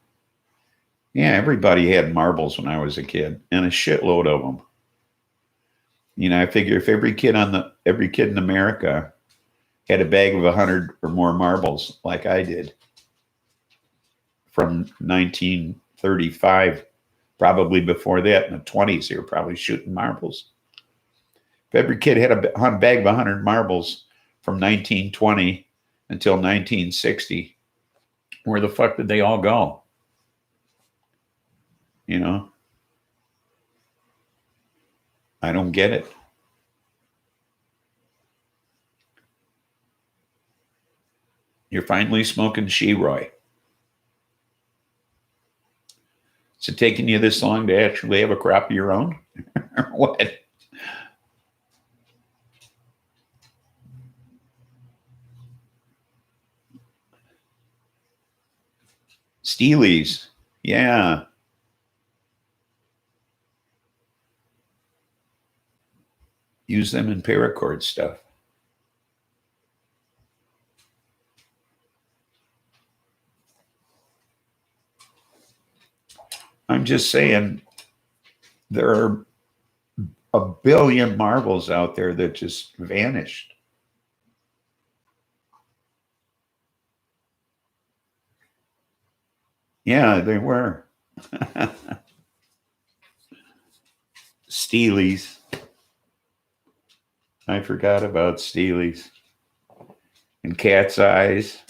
S1: Yeah, everybody had marbles when I was a kid, and a shitload of them. You know, I figure if every kid in America had a bag of 100 or more marbles, like I did, from 1935, probably before that, in the 20s, they were probably shooting marbles. If every kid had a bag of 100 marbles from 1920 until 1960, where the fuck did they all go? You know? I don't get it. You're finally smoking Sheroy. Is it taking you this long to actually have a crop of your own? Or what? Steelies. Yeah. Use them in paracord stuff. I'm just saying, there are a billion marbles out there that just vanished. Yeah, they were. Steelies. I forgot about Steelies. And Cat's Eyes.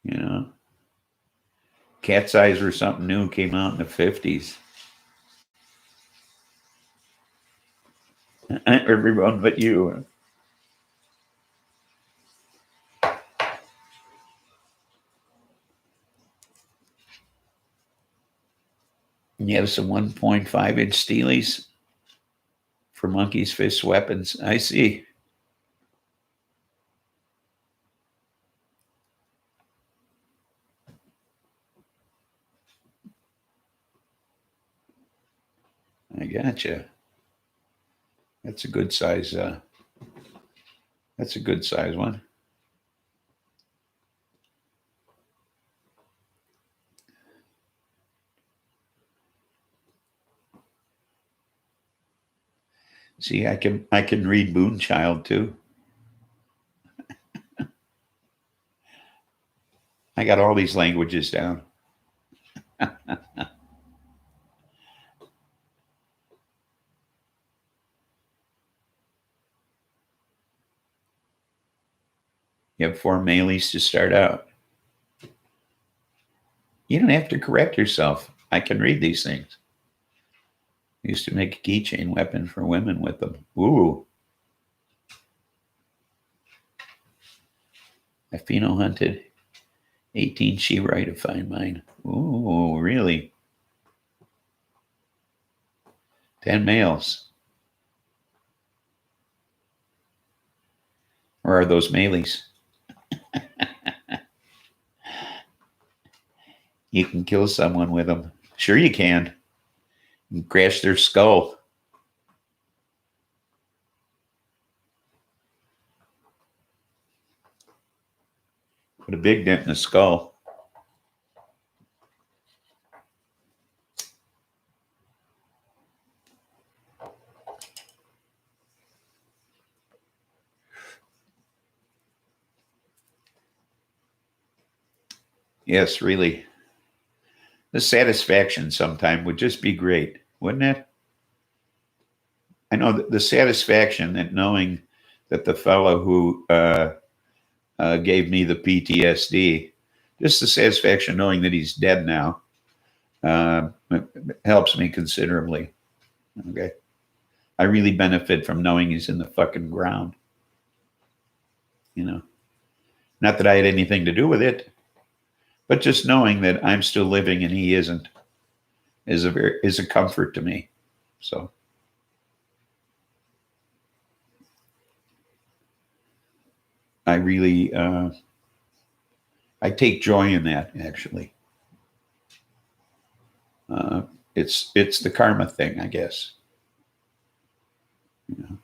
S1: You know, Cat's Eyes were something new, came out in the 50s. Everyone but you. You have some 1.5 inch Steelies for Monkey's Fist weapons. I see. I gotcha. That's a good size. That's a good size one. See, I can read Moonchild too. I got all these languages down. You have 4 mailies to start out. You don't have to correct yourself. I can read these things. I used to make a keychain weapon for women with them. Ooh. I pheno hunted 18 Sheroy to find mine. Ooh, really? 10 males. Or are those mailies? You can kill someone with them. Sure you can. You can crash their skull. Put a big dent in the skull. Yes, really. The satisfaction sometime would just be great, wouldn't it? I know the satisfaction that knowing that the fellow who gave me the PTSD, just the satisfaction knowing that he's dead now, helps me considerably. Okay. I really benefit from knowing he's in the fucking ground. You know, not that I had anything to do with it, but just knowing that I'm still living and he isn't is a comfort to me. So I really, I take joy in that, actually. It's the karma thing, I guess. You know,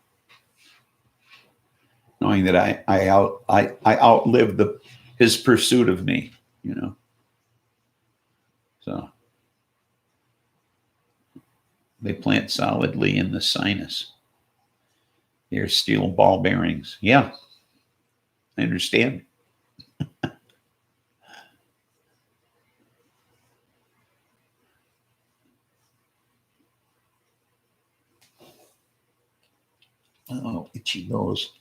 S1: knowing that I outlived his pursuit of me. You know, so they plant solidly in the sinus. They're steel ball bearings. Yeah, I understand. Oh, itchy nose.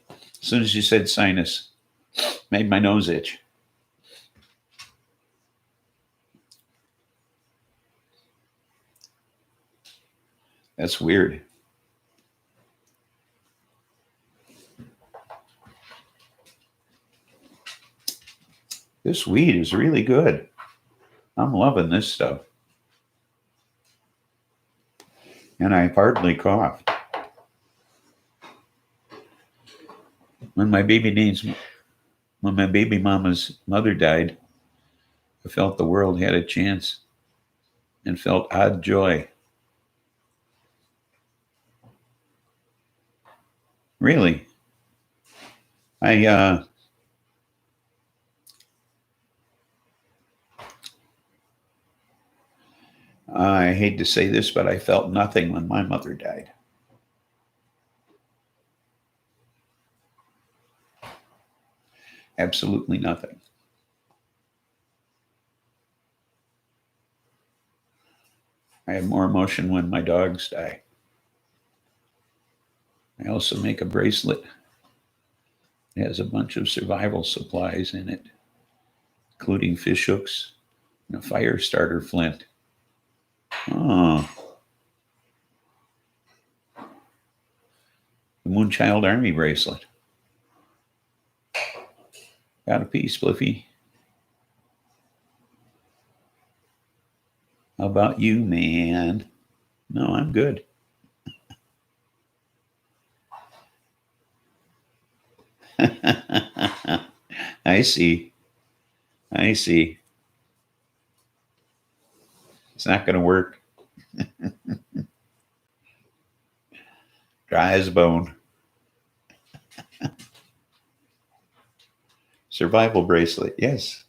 S1: As soon as you said sinus, made my nose itch. That's weird. This weed is really good. I'm loving this stuff. And I hardly cough. When my baby mama's mother died, I felt the world had a chance and felt odd joy. Really. I hate to say this, but I felt nothing when my mother died. Absolutely nothing. I have more emotion when my dogs die. I also make a bracelet. It has a bunch of survival supplies in it, including fish hooks and a fire starter flint. Oh, the Moonchild Army bracelet. Got a piece, Spliffy. How about you, man? No, I'm good. I see. I see. It's not going to work. Dry as a bone. Survival bracelet, yes.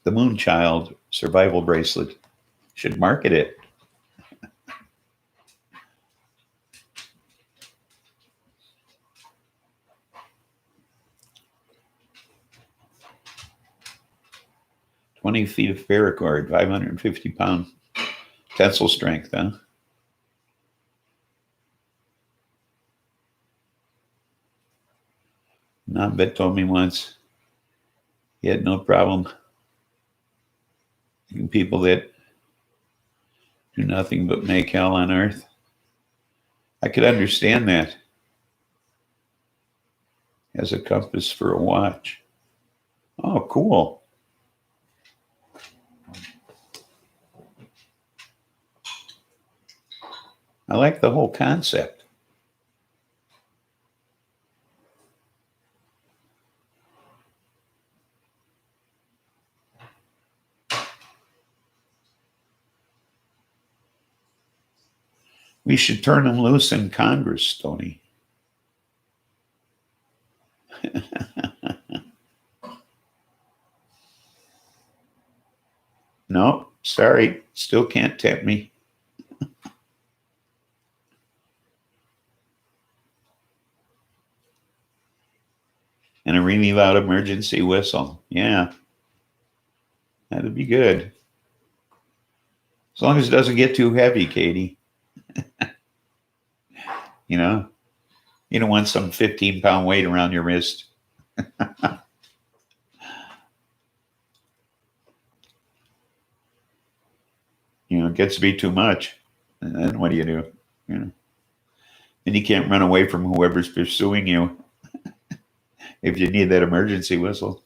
S1: The Moonchild survival bracelet. Should market it. "20 feet of paracord, 550-pound tensile strength, huh?" Nambet told me once he had no problem in people that do nothing but make hell on earth. I could understand that as a compass for a watch. Oh, cool. I like the whole concept. We should turn them loose in Congress, Tony. No, sorry, still can't tempt me. And a really loud emergency whistle. Yeah, that'd be good. As long as it doesn't get too heavy, Katie. You know, you don't want some 15-pound weight around your wrist. It gets to be too much. And then what do? You know, and you can't run away from whoever's pursuing you if you need that emergency whistle.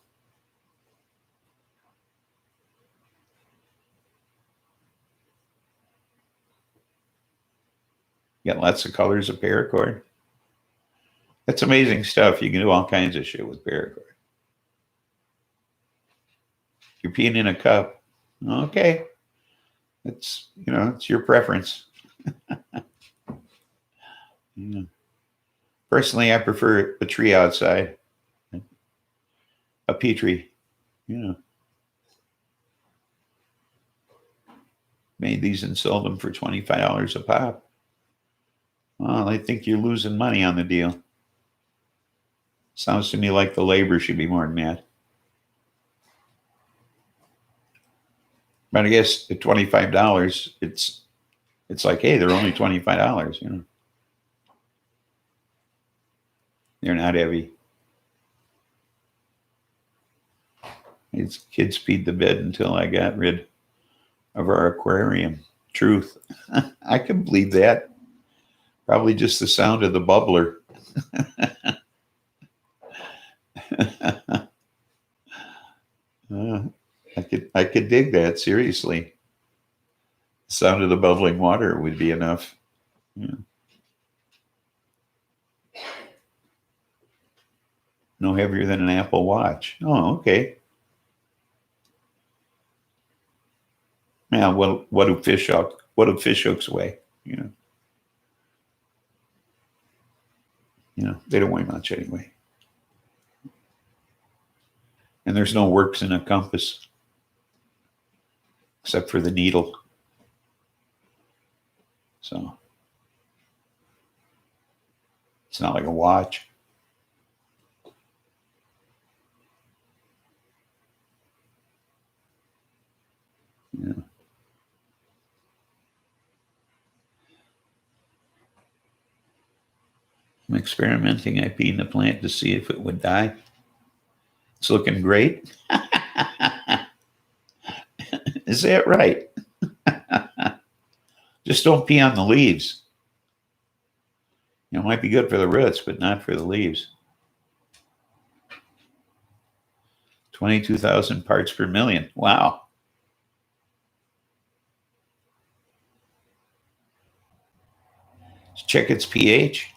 S1: Got lots of colors of paracord. That's amazing stuff. You can do all kinds of shit with paracord. You're peeing in a cup. Okay. It's, it's your preference. Yeah. Personally, I prefer a tree outside. A pea tree. Made these and sold them for $25 a pop. Well, I think you're losing money on the deal. Sounds to me like the labor should be more than that. But I guess at $25, it's like, hey, they're only $25, They're not heavy. These kids peed the bed until I got rid of our aquarium. Truth. I can believe that. Probably just the sound of the bubbler. I could dig that, seriously. The sound of the bubbling water would be enough. Yeah. No heavier than an Apple Watch. Oh, okay. Yeah, well, what do fish hooks weigh? They don't weigh much anyway. And there's no works in a compass except for the needle. So it's not like a watch. Yeah. I'm experimenting. I peed in the plant to see if it would die. It's looking great. Is that right? Just don't pee on the leaves. It might be good for the roots, but not for the leaves. 22,000 parts per million. Wow. Let's check its pH.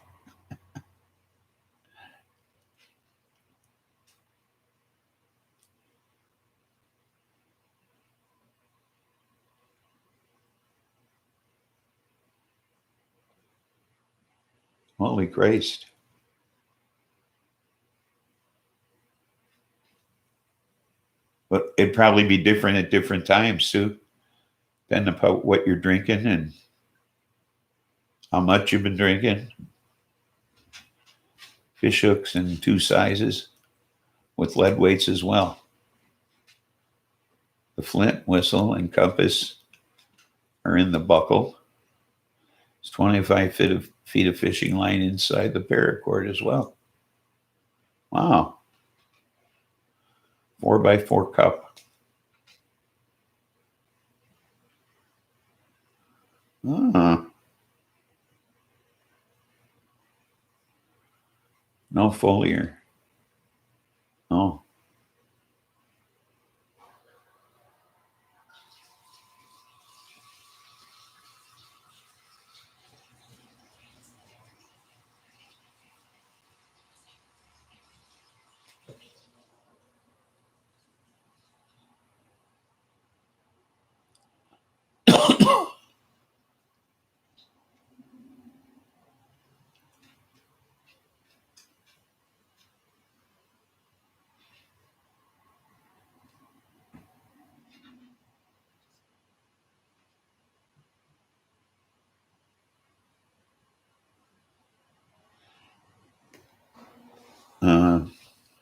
S1: Holy Christ. But it'd probably be different at different times too, depending upon what you're drinking and how much you've been drinking. Fish hooks in 2 sizes with lead weights as well. The flint, whistle, and compass are in the buckle. It's 25 feet of fishing line inside the paracord as well. Wow. 4x4 cup. No foliar. Oh.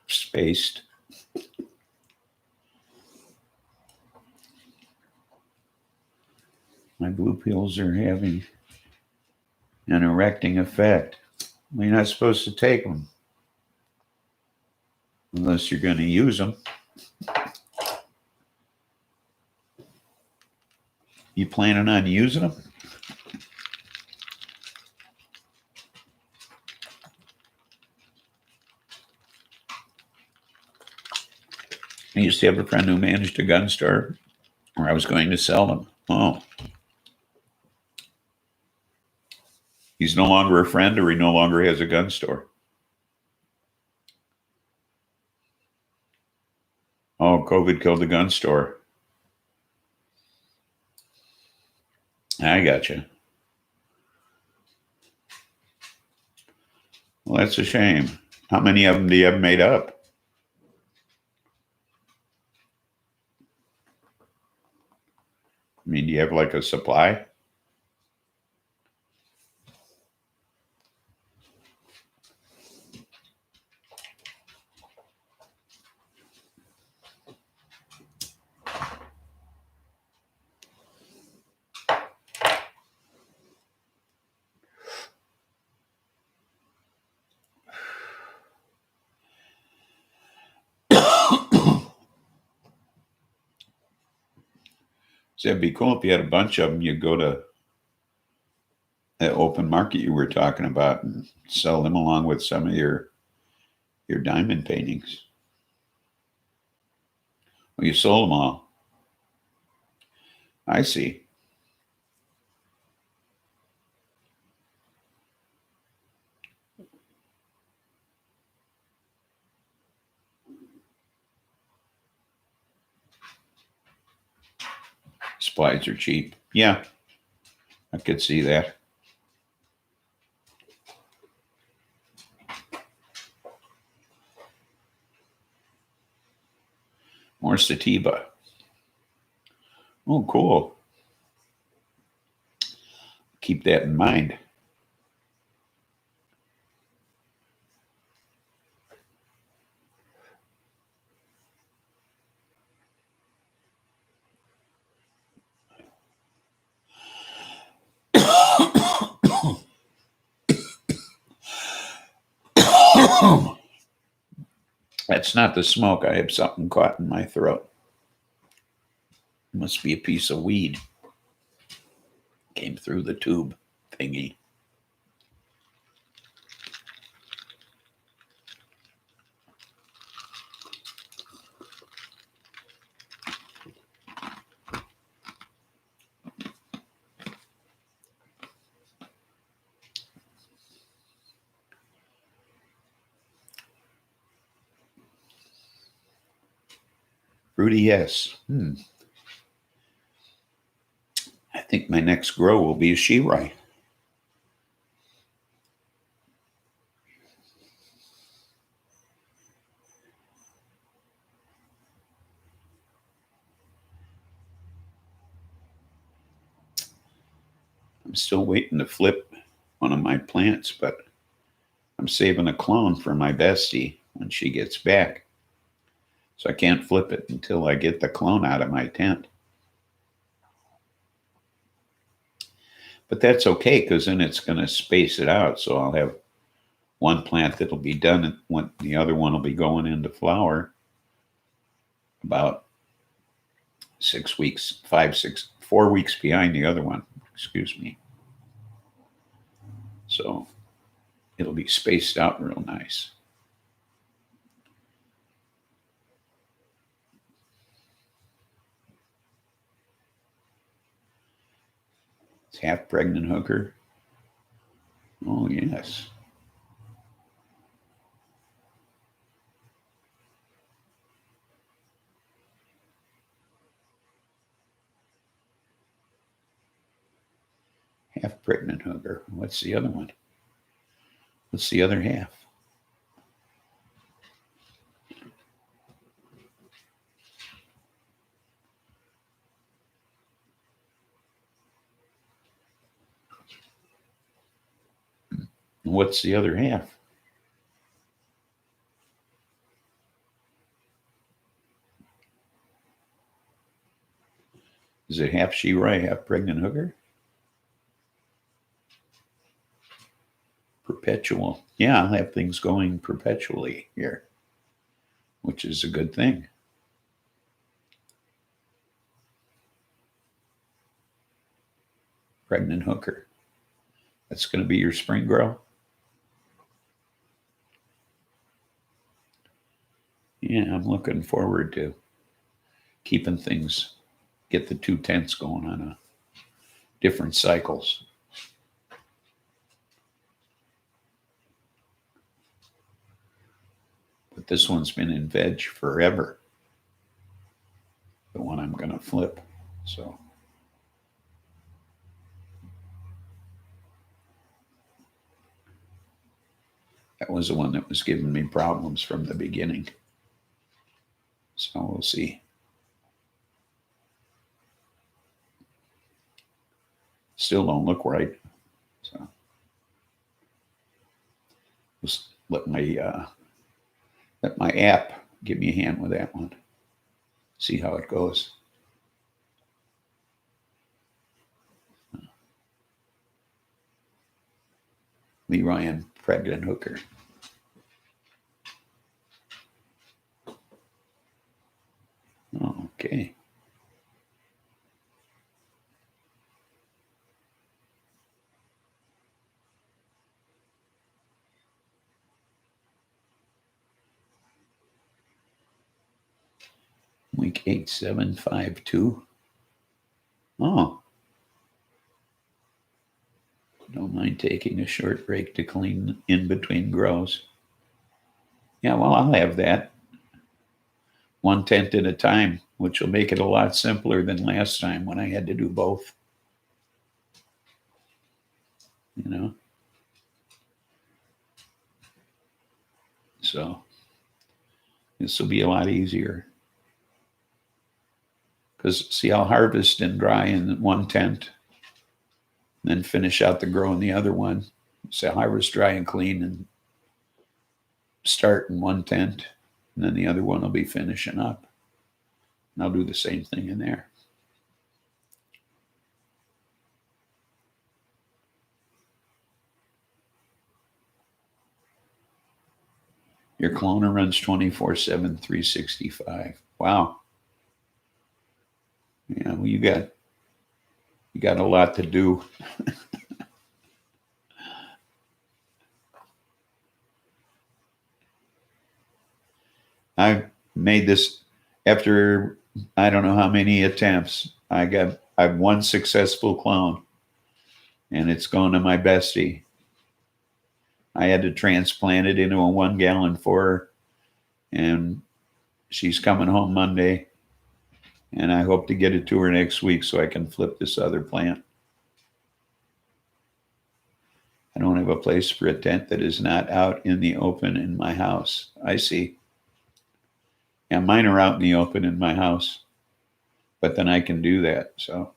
S1: Spaced. My blue pills are having an erecting effect. Well, you're not supposed to take them unless you're going to use them. You planning on using them? I used to have a friend who managed a gun store where I was going to sell them. Oh. He's no longer a friend, or he no longer has a gun store. Oh, COVID killed the gun store. I gotcha. Well, that's a shame. How many of them do you have made up? I mean, do you have like a supply? So it'd be cool if you had a bunch of them. You'd go to that open market you were talking about and sell them along with some of your diamond paintings. Well, you sold them all. I see. Supplies are cheap. Yeah, I could see that. More sativa. Oh, cool. Keep that in mind. That's not the smoke. I have something caught in my throat. It must be a piece of weed. Came through the tube thingy. Fruity, yes. I think my next grow will be a Shirai. I'm still waiting to flip one of my plants, but I'm saving a clone for my bestie when she gets back. So I can't flip it until I get the clone out of my tent. But that's okay, because then it's going to space it out. So I'll have one plant that'll be done, and when the other one will be going into flower about 6 weeks, 4 weeks behind the other one. Excuse me. So it'll be spaced out real nice. It's half pregnant hooker. Oh, yes. Half pregnant hooker. What's the other one? What's the other half? What's the other half? Is it half Shirai, half pregnant hooker? Perpetual. Yeah, I'll have things going perpetually here, which is a good thing. Pregnant hooker. That's going to be your spring grow? Yeah, I'm looking forward to keeping things, get the 2 tents going on different cycles. But this one's been in veg forever. The one I'm going to flip. So that was the one that was giving me problems from the beginning. So we'll see. Still don't look right. So just let my app give me a hand with that one. See how it goes. Leroy and pregnant hooker. Okay. Week 8752. Oh. Don't mind taking a short break to clean in between grows. Yeah, well, I'll have that. 1/10 at a time, which will make it a lot simpler than last time when I had to do both. You know? So this will be a lot easier. Because see, I'll harvest and dry in 1/10, then finish out the grow in the other one. So harvest, dry, and clean, and start in 1/10, and then the other one will be finishing up. And I'll do the same thing in there. Your cloner runs 24/7, 365. Wow. Yeah, well, you got a lot to do. I made this after I don't know how many attempts. I've one successful clone, and it's going to my bestie. I had to transplant it into a 1 gallon for her, and she's coming home Monday, and I hope to get it to her next week so I can flip this other plant. I don't have a place for a tent that is not out in the open in my house. I see. Yeah, mine are out in the open in my house, but then I can do that. So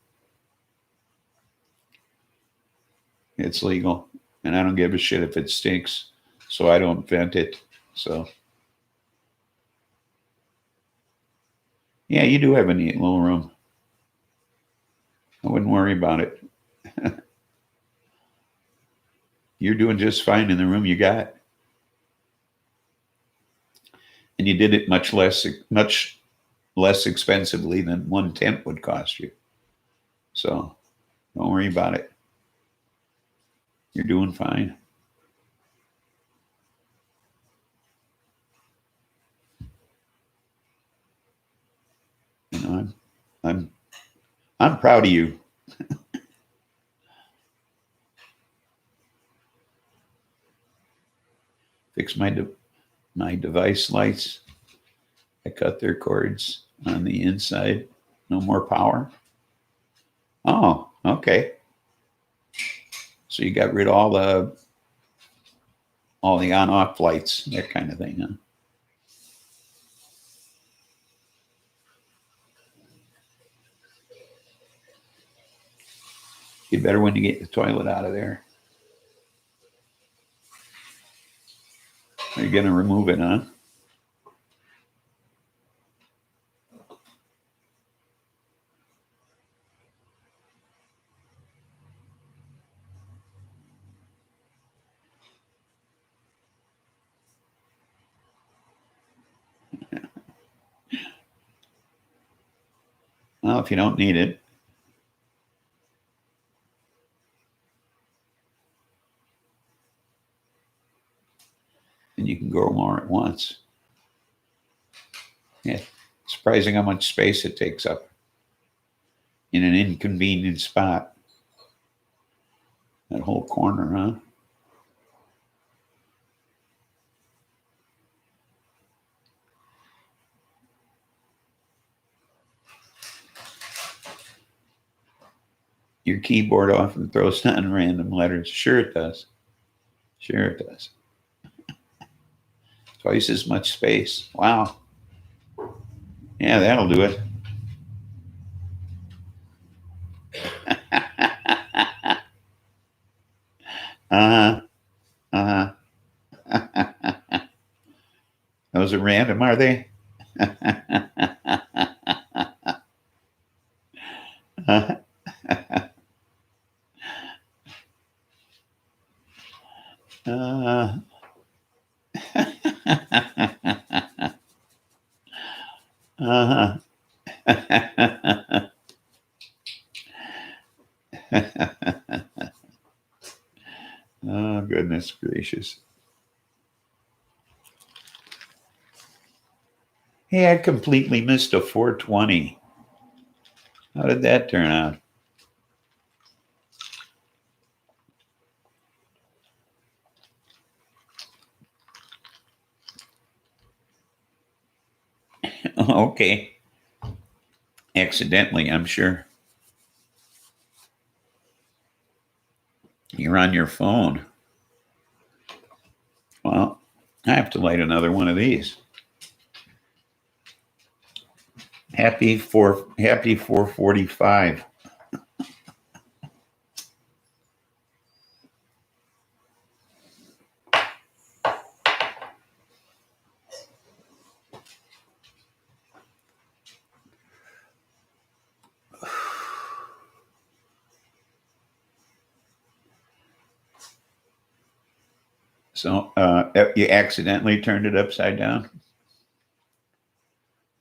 S1: it's legal, and I don't give a shit if it stinks, so I don't vent it. So yeah, you do have a neat little room. I wouldn't worry about it. You're doing just fine in the room you got. And you did it much less expensively than 1 tent would cost you. So don't worry about it. You're doing fine. You know, I'm proud of you. Fix my device lights. I cut their cords on the inside. No more power. Oh, okay. So you got rid of all the on-off lights, that kind of thing, huh? You better when you get the toilet out of there. Are you going to remove it, huh? Well, if you don't need it. And you can grow more at once. Yeah, surprising how much space it takes up in an inconvenient spot. That whole corner, huh? your keyboard off and throws down random letters. Sure it does. Sure it does. Twice as much space. Wow. Yeah, that'll do it. Uh-huh. Those are random, are they? Uh-huh. Oh, goodness gracious. Hey, I completely missed a 420. How did that turn out? Okay. Accidentally, I'm sure. You're on your phone. Well, I have to light another one of these. Happy 445. So you accidentally turned it upside down?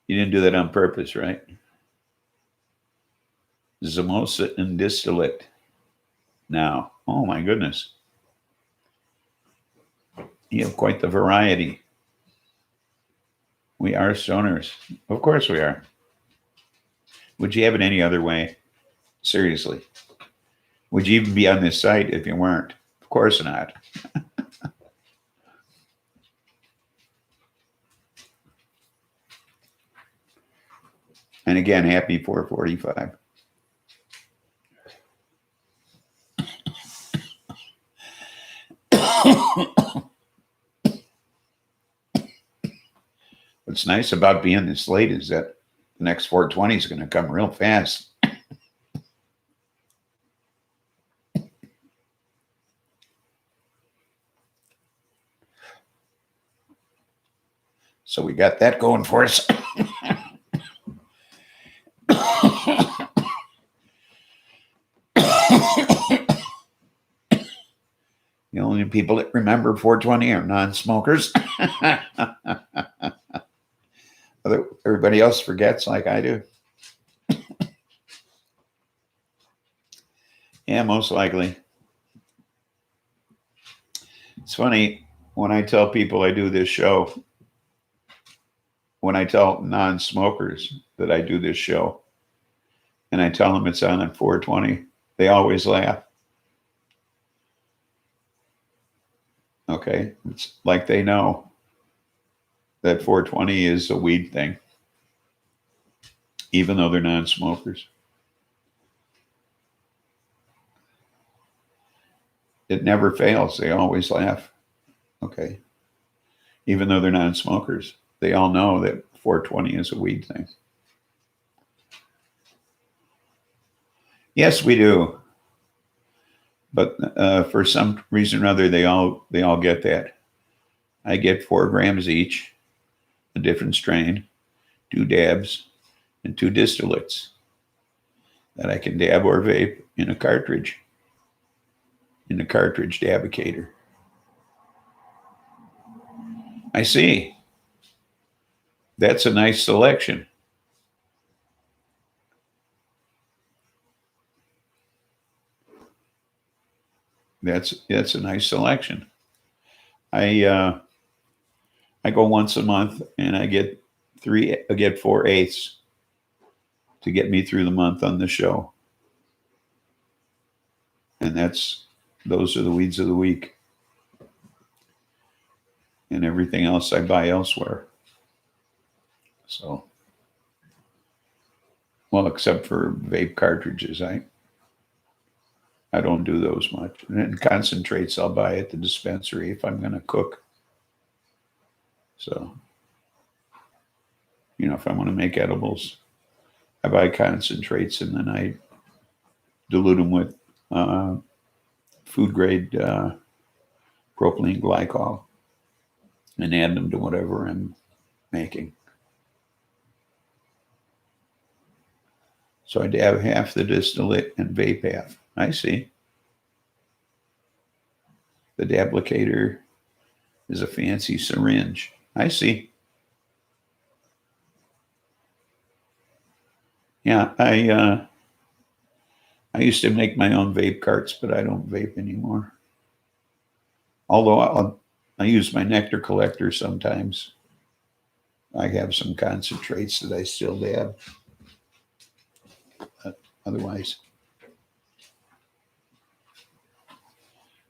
S1: You didn't do that on purpose, right? Zamosa and distillate. Now, oh my goodness. You have quite the variety. We are stoners. Of course we are. Would you have it any other way? Seriously. Would you even be on this site if you weren't? Of course not. And again, happy 445. What's nice about being this late is that the next 420 is going to come real fast. So we got that going for us. The only people that remember 420 are non-smokers. Everybody else forgets like I do. Yeah, most likely. It's funny, when I tell people I do this show, when I tell non-smokers that I do this show, and I tell them it's on at 420, they always laugh. Okay, it's like they know that 420 is a weed thing, even though they're non-smokers. It never fails. They always laugh. Okay. Even though they're non-smokers, they all know that 420 is a weed thing. Yes, we do. But for some reason or other, they all get that. I get 4 grams each, a different strain, 2 dabs, and 2 distillates that I can dab or vape in a cartridge, in the cartridge dabicator. I see. That's a nice selection. That's a nice selection. I go once a month and I get 4/8 to get me through the month on the show. And those are the weeds of the week. And everything else I buy elsewhere. So, well, except for vape cartridges, I don't do those much. And concentrates I'll buy at the dispensary if I'm going to cook. So, if I want to make edibles, I buy concentrates and then I dilute them with food grade propylene glycol and add them to whatever I'm making. So I dab half the distillate and vape half. I see. The dablicator is a fancy syringe. I see. Yeah, I used to make my own vape carts, but I don't vape anymore. Although I use my nectar collector sometimes. I have some concentrates that I still dab. But otherwise,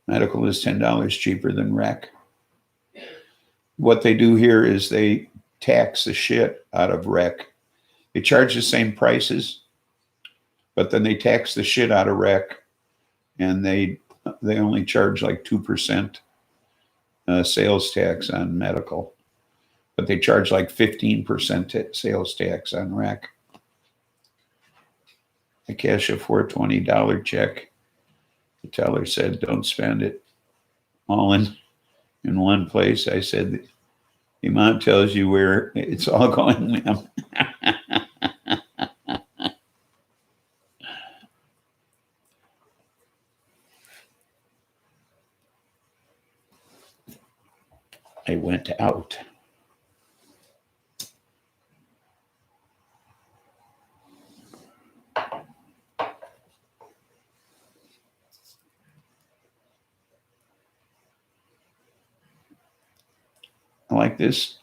S1: medical is $10 cheaper than rec. What they do here is they tax the shit out of rec. They charge the same prices, but then they tax the shit out of rec, and they only charge like 2% sales tax on medical, but they charge like 15% sales tax on rec. I cash a $420 check. The teller said, "Don't spend it all in one place." I said, "The amount tells you where it's all going, ma'am." I went out. I like this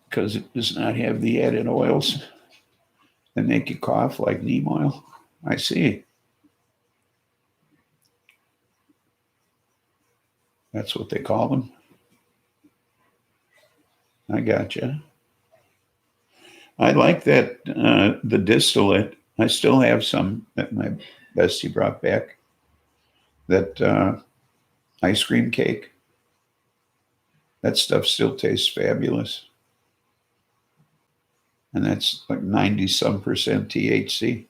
S1: because it does not have the added oils that make you cough like neem oil. I see. That's what they call them. I gotcha. I like that the distillate. I still have some that my bestie brought back. That ice cream cake. That stuff still tastes fabulous. And that's like 90-some percent THC.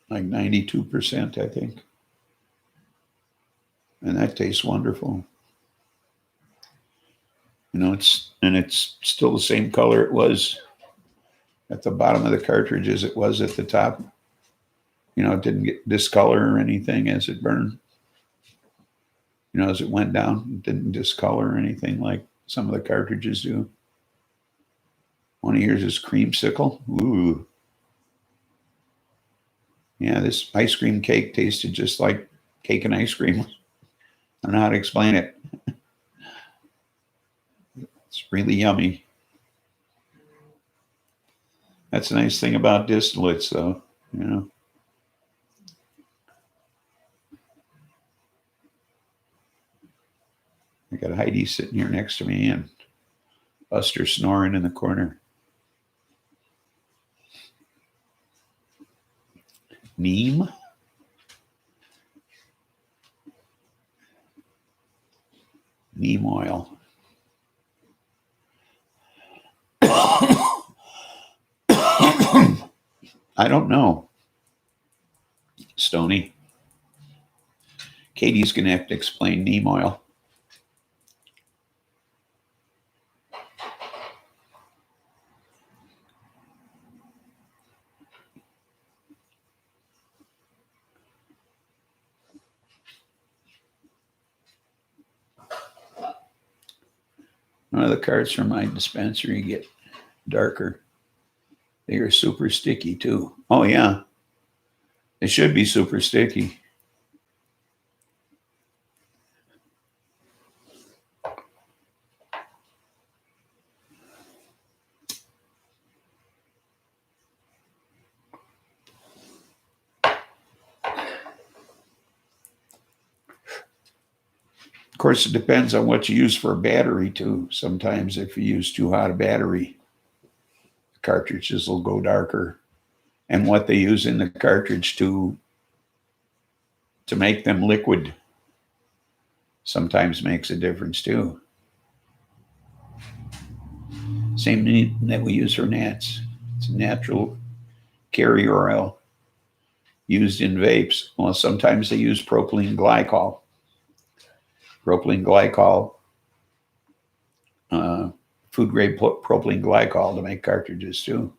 S1: Like 92%, I think. And that tastes wonderful. It's still the same color it was at the bottom of the cartridge as it was at the top. It didn't get discolor or anything as it burned. As it went down, it didn't discolor or anything like some of the cartridges do. One of yours is creamsicle. Ooh. Yeah, this ice cream cake tasted just like cake and ice cream. I don't know how to explain it. It's really yummy. That's a nice thing about distillates, though. I got Heidi sitting here next to me and Buster snoring in the corner. Neem? Neem oil. I don't know. Stony. Katie's going to have to explain neem oil. One of the carts from my dispensary get darker. They are super sticky too. Oh yeah. They should be super sticky. Of course, it depends on what you use for a battery too. Sometimes if you use too hot a battery, the cartridges will go darker. and what they use in the cartridge to make them liquid sometimes makes a difference too. Same that we use for gnats. It's a natural carrier oil used in vapes. Well, sometimes they use propylene glycol. Propylene glycol, food grade propylene glycol to make cartridges too.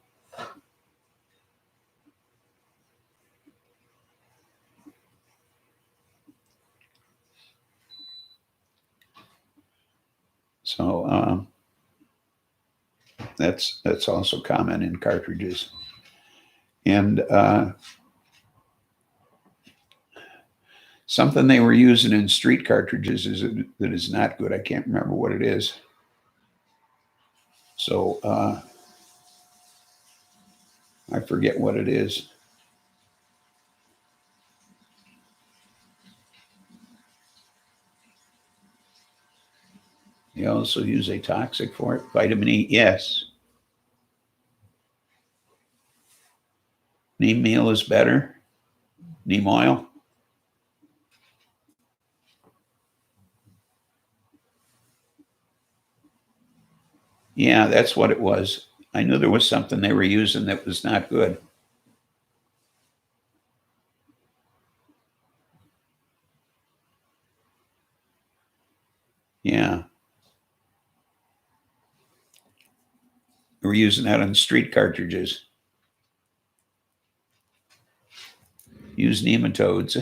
S1: So that's also common in cartridges. And something they were using in street cartridges that is not good. I can't remember what it is. So I forget what it is. They also use a toxic for it. Vitamin E, yes. Neem meal is better. Neem oil. Yeah, that's what it was. I knew there was something they were using that was not good. Yeah. They were using that on street cartridges. Use nematodes.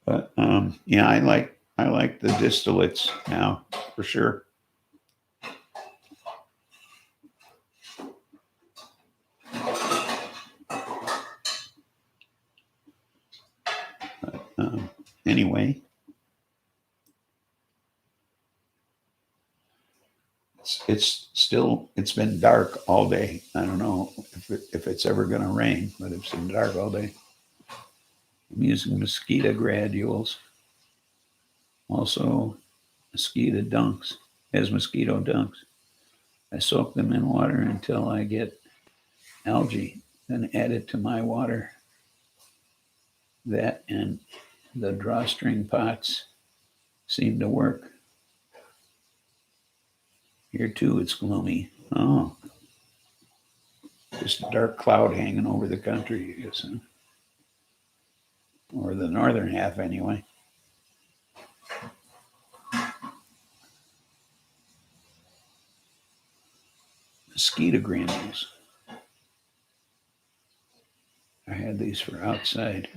S1: But yeah, I like the distillates now for sure. But, anyway, it's been dark all day. I don't know if it's ever going to rain, but it's been dark all day. I'm using mosquito granules, also mosquito dunks, as mosquito dunks. I soak them in water until I get algae, then add it to my water. That and the drawstring pots seem to work. Here too, it's gloomy. Oh, just a dark cloud hanging over the country, I guess, huh? Or the northern half, anyway. Mosquito granules. I had these for outside.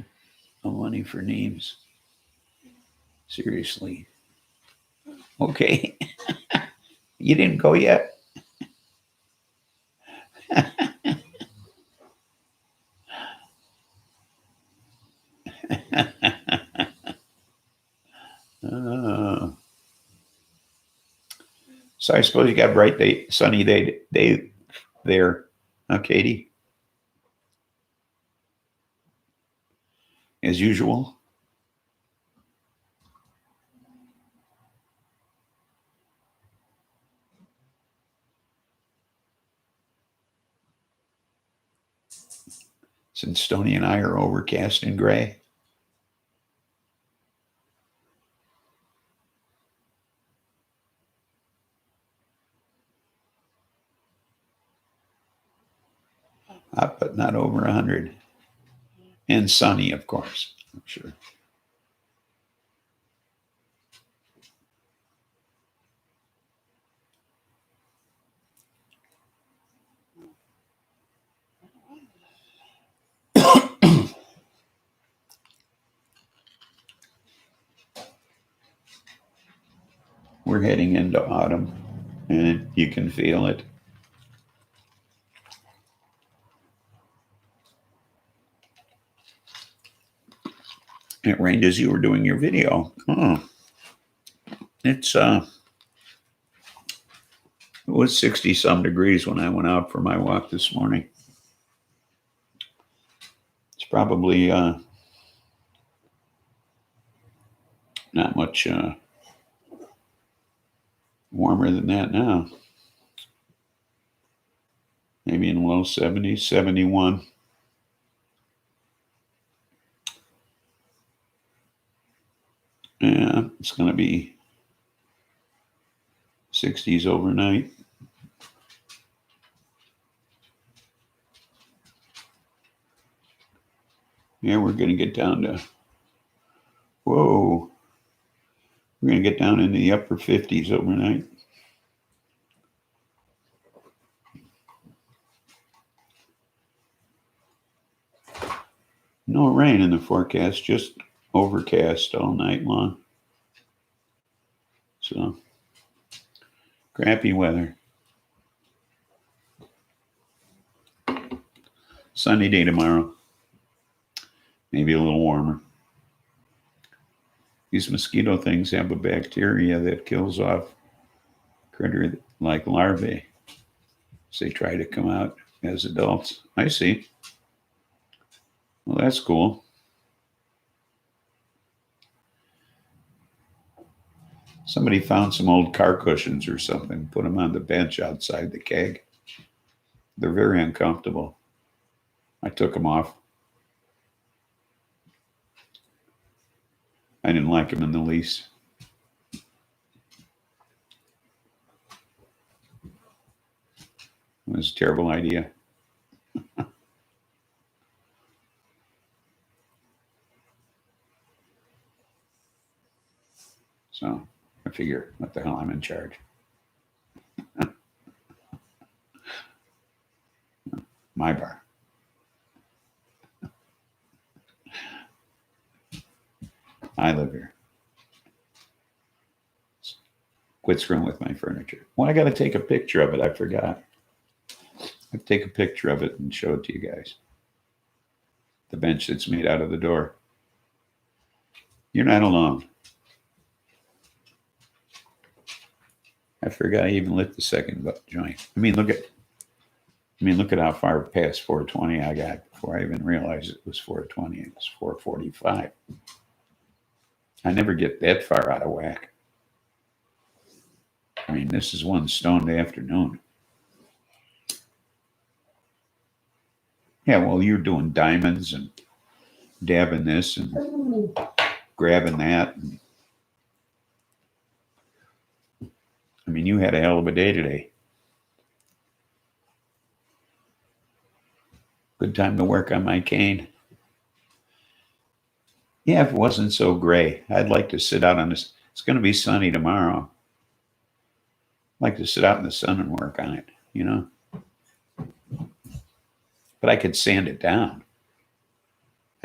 S1: No money for names. Seriously. Okay. You didn't go yet? So I suppose you got a bright day, sunny day there, Katie, as usual. Since Stoney and I are overcast and gray. Hot, but not over 100. And sunny, of course, I'm sure. We're heading into autumn, and you can feel it. It rained as you were doing your video. Oh, it's it was 60 some degrees when I went out for my walk this morning. It's probably not much warmer than that now. Maybe in the low 70s, 71. Yeah, it's going to be 60s overnight. Yeah, we're going to get down to, whoa, we're going to get down into the upper 50s overnight. No rain in the forecast, just overcast all night long. So, crappy weather. Sunny day tomorrow. Maybe a little warmer. These mosquito things have a bacteria that kills off critter like larvae. So they try to come out as adults. I see. Well, that's cool. Somebody found some old car cushions or something, put them on the bench outside the keg. They're very uncomfortable. I took them off. I didn't like them in the least. It was a terrible idea. So I figure, what the hell, I'm in charge. My bar. I live here. Quit screwing with my furniture. Well, I got to take a picture of it. I forgot. I'll take a picture of it and show it to you guys. The bench that's made out of the door. You're not alone. I forgot I even lit the second joint. I mean, look at how far past 420 I got before I even realized it was 420. It was 445. I never get that far out of whack. I mean, this is one stoned afternoon. Yeah, well, you're doing diamonds and dabbing this and grabbing that. I mean, you had a hell of a day today. Good time to work on my cane. Yeah, if it wasn't so gray, I'd like to sit out on this. It's going to be sunny tomorrow. I'd like to sit out in the sun and work on it, you know. But I could sand it down.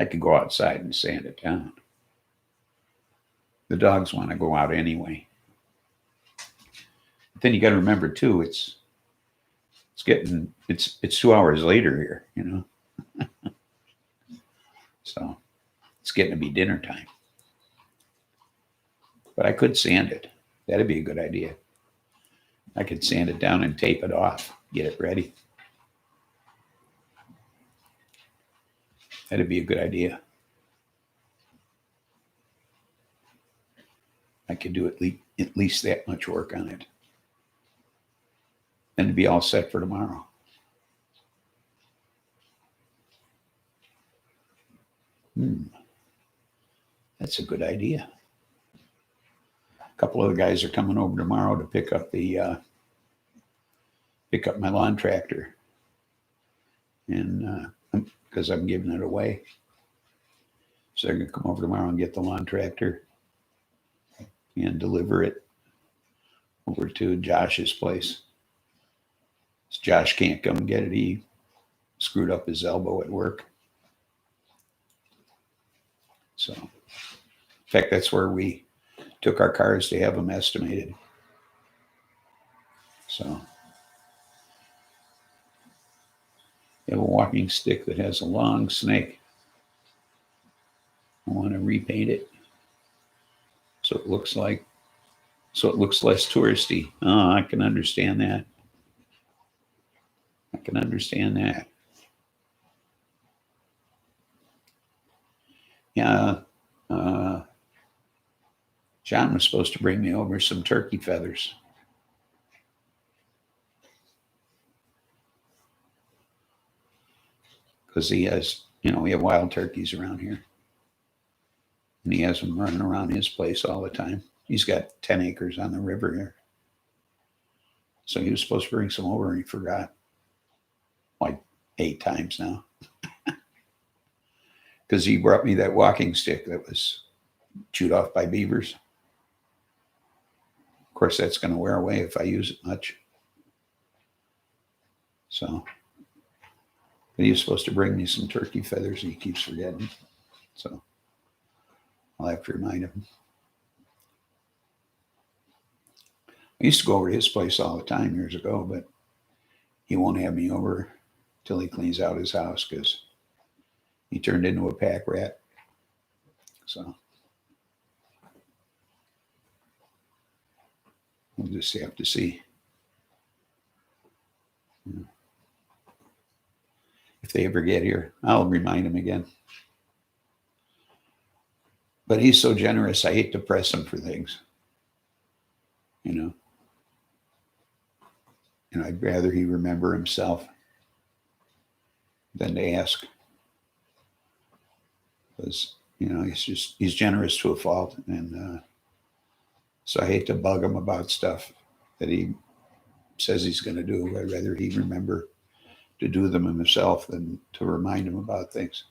S1: I could go outside and sand it down. The dogs want to go out anyway. But then you got to remember too, it's 2 hours later here, you know. So it's getting to be dinner time. But I could sand it. That'd be a good idea. I could sand it down and tape it off, get it ready. That'd be a good idea. I could do at least that much work on it. And be all set for tomorrow. That's a good idea. A couple of the guys are coming over tomorrow to pick up my lawn tractor, and because I'm giving it away, so they're gonna come over tomorrow and get the lawn tractor and deliver it over to Josh's place. Josh can't come get it. He screwed up his elbow at work. So, in fact, that's where we took our cars to have them estimated. So, you have a walking stick that has a long snake. I want to repaint it so it looks less touristy. Oh, I can understand that. I can understand that. Yeah. John was supposed to bring me over some turkey feathers. Because he has, we have wild turkeys around here. And he has them running around his place all the time. He's got 10 acres on the river here. So he was supposed to bring some over and he forgot. Like 8 times now. Because he brought me that walking stick that was chewed off by beavers. Of course, that's going to wear away if I use it much. So, but he was supposed to bring me some turkey feathers and he keeps forgetting. So I'll have to remind him. I used to go over to his place all the time years ago, but he won't have me over till he cleans out his house because he turned into a pack rat. So we'll just have to see. If they ever get here, I'll remind him again. But he's so generous, I hate to press him for things. And I'd rather he remember himself than to ask. Because, he's generous to a fault. And so I hate to bug him about stuff that he says he's going to do. I'd rather he remember to do them himself than to remind him about things.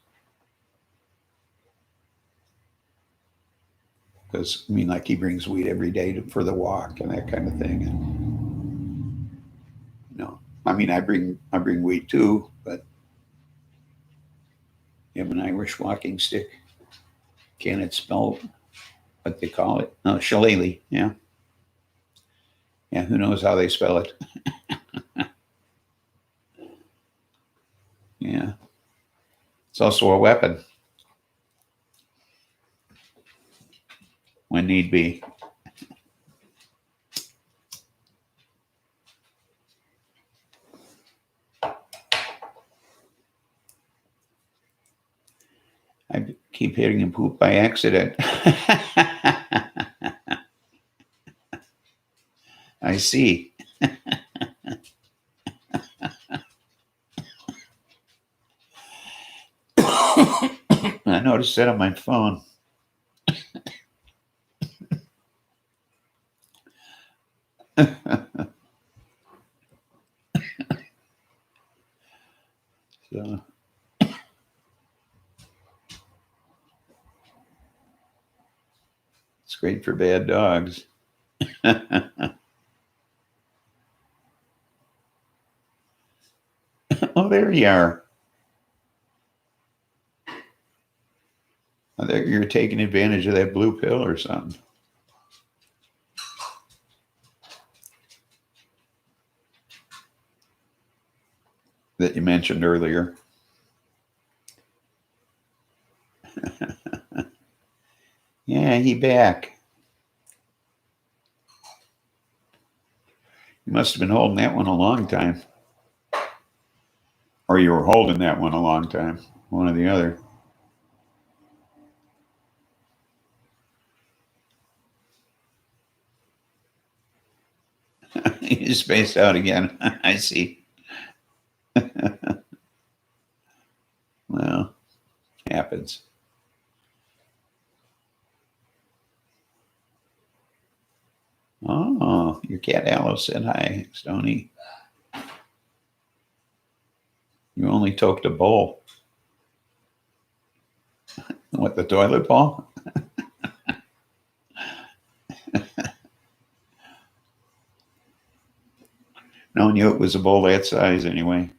S1: Because, like he brings weed every day for the walk and that kind of thing. And, I bring weed too, but you have an Irish walking stick. Can it spell what they call it? No, shillelagh. Yeah. Yeah, who knows how they spell it? Yeah. It's also a weapon when need be. I keep hitting him poop by accident. I see. I noticed that on my phone. So it's great for bad dogs. Oh, there you are. I thought you were taking advantage of that blue pill or something. That you mentioned earlier. Yeah, he back. You must have been holding that one a long time. Or you were holding that one a long time. One or the other. He's spaced out again. I see. Well, happens. Oh, your cat Alice said hi, Stony. You only toked a bowl. What, the toilet bowl? No one knew it was a bowl that size anyway.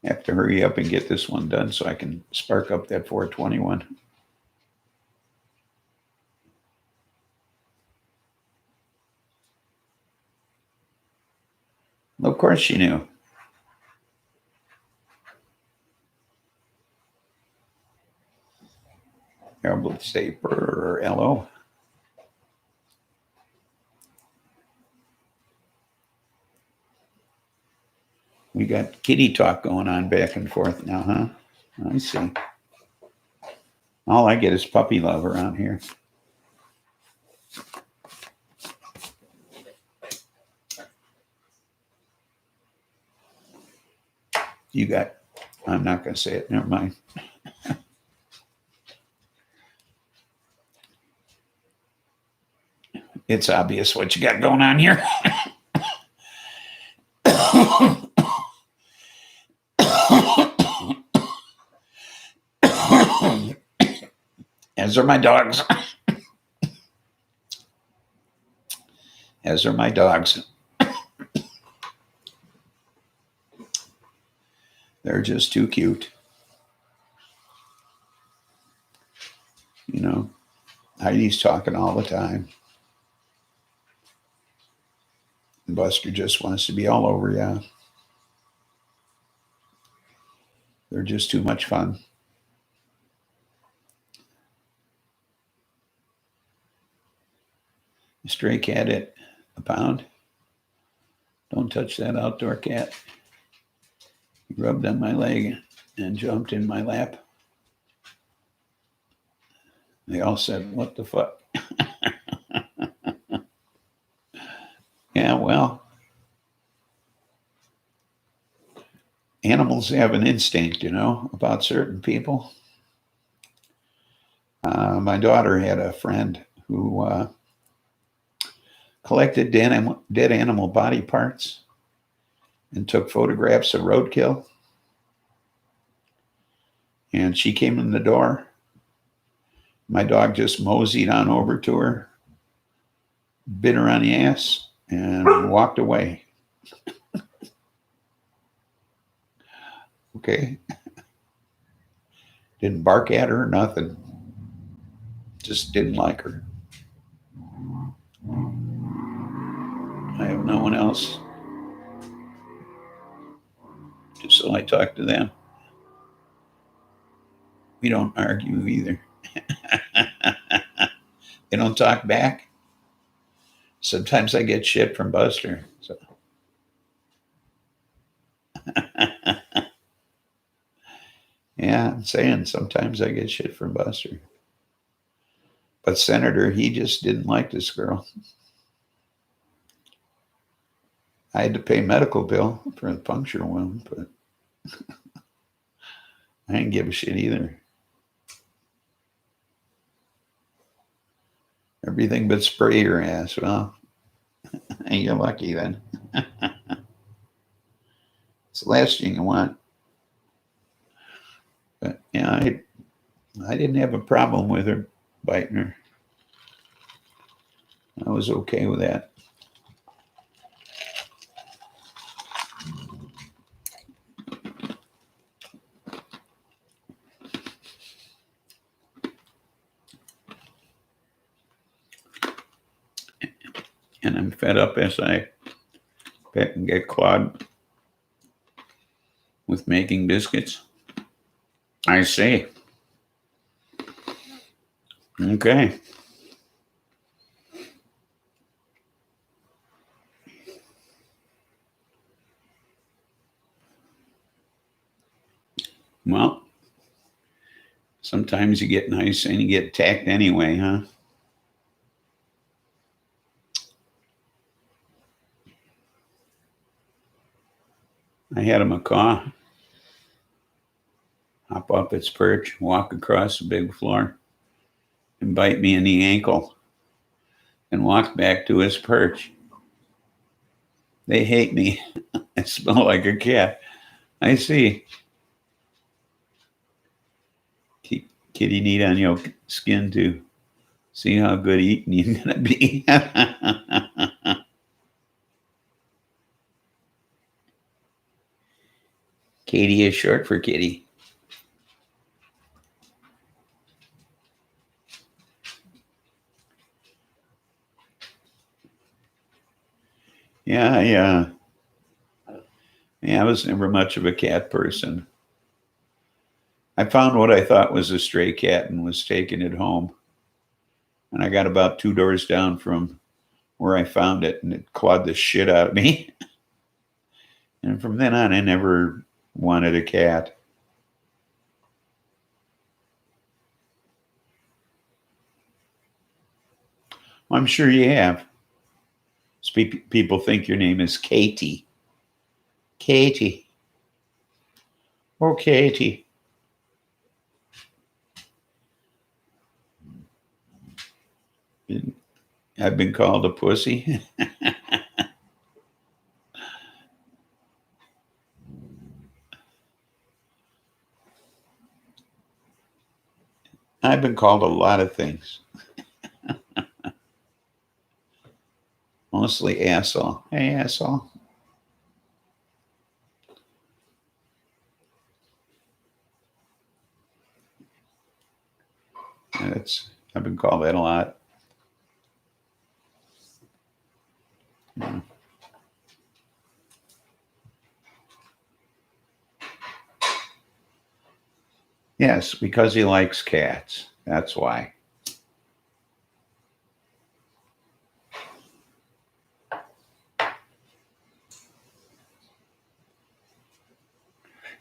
S1: Have to hurry up and get this one done so I can spark up that 421. Of course, course she knew. Harold say brr, hello. We got kitty talk going on back and forth now, huh? I see. All I get is puppy love around here. You got, I'm not going to say it. Never mind. It's obvious what you got going on here. As are my dogs. As are my dogs. They're just too cute. You know, Heidi's talking all the time. Buster just wants to be all over you. They're just too much fun. A stray cat at a pound. Don't touch that outdoor cat. He rubbed on my leg and jumped in my lap. They all said, "What the fuck?" Yeah, well, animals have an instinct, you know, about certain people. My daughter had a friend who collected dead animal body parts and took photographs of roadkill. And she came in the door. My dog just moseyed on over to her, bit her on the ass, and walked away. Okay. Didn't bark at her, nothing. Just didn't like her. I have no one else. Just so I talk to them. We don't argue either. They don't talk back. Sometimes I get shit from Buster. So. Yeah, I'm saying sometimes I get shit from Buster. But Senator, he just didn't like this girl. I had to pay medical bill for a puncture wound, but I didn't give a shit either. Everything but spray your ass. Well, you're lucky then. It's the last thing you want. But yeah, I didn't have a problem with her biting her. I was okay with that. And I'm fed up as I bet and get clawed with making biscuits. I see. Okay. Well, sometimes you get nice and you get attacked anyway, huh? I had a macaw hop off its perch, walk across the big floor, and bite me in the ankle, and walk back to his perch. They hate me. I smell like a cat. I see. Keep kitty neat on your skin to see how good eating you're gonna be. Katie is short for kitty. Yeah, Yeah, I was never much of a cat person. I found what I thought was a stray cat and was taking it home. And I got about 2 doors down from where I found it, and it clawed the shit out of me. And from then on, I never wanted a cat. Well, I'm sure you have. People think your name is Katie. Katie. Oh, Katie. I've been called a pussy. I've been called a lot of things. Mostly asshole. Hey, asshole. I've been called that a lot. Yeah. Yes, because he likes cats. That's why.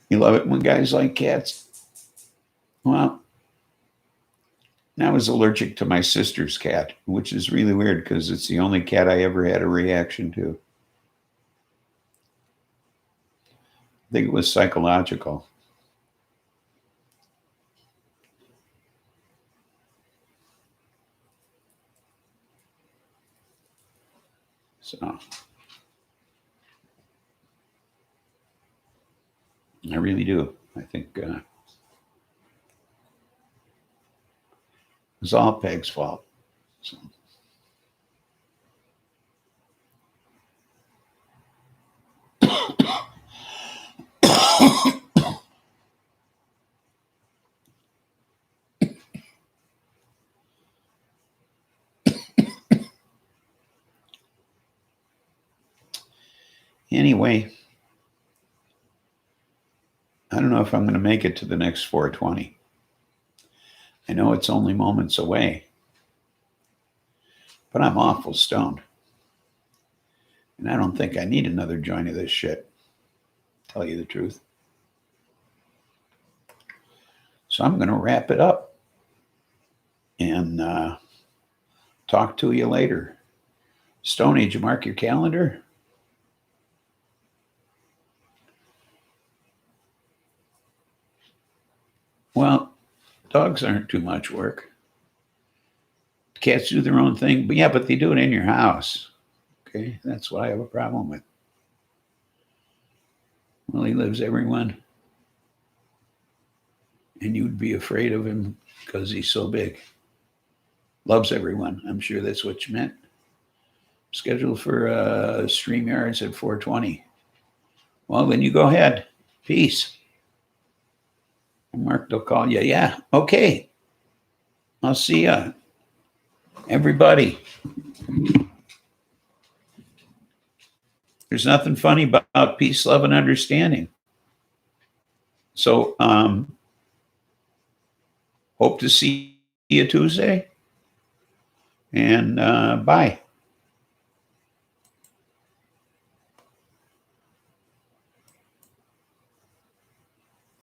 S1: You love it when guys like cats? Well, I was allergic to my sister's cat, which is really weird because it's the only cat I ever had a reaction to. I think it was psychological. So I really do. I think it's all Peg's fault. So. Anyway, I don't know if I'm going to make it to the next 420. I know it's only moments away, but I'm awful stoned. And I don't think I need another joint of this shit, to tell you the truth. So I'm going to wrap it up and talk to you later. Stone Age, mark your calendar. Well, dogs aren't too much work. Cats do their own thing, but yeah, but they do it in your house. Okay, that's what I have a problem with. Well, he lives everyone, and you'd be afraid of him because he's so big. Loves everyone. I'm sure that's what you meant. Scheduled for StreamYards at 420. Well, then you go ahead. Peace. Mark will call you. Yeah, okay. I'll see ya. Everybody. There's nothing funny about peace, love, and understanding. So, hope to see you Tuesday. And bye.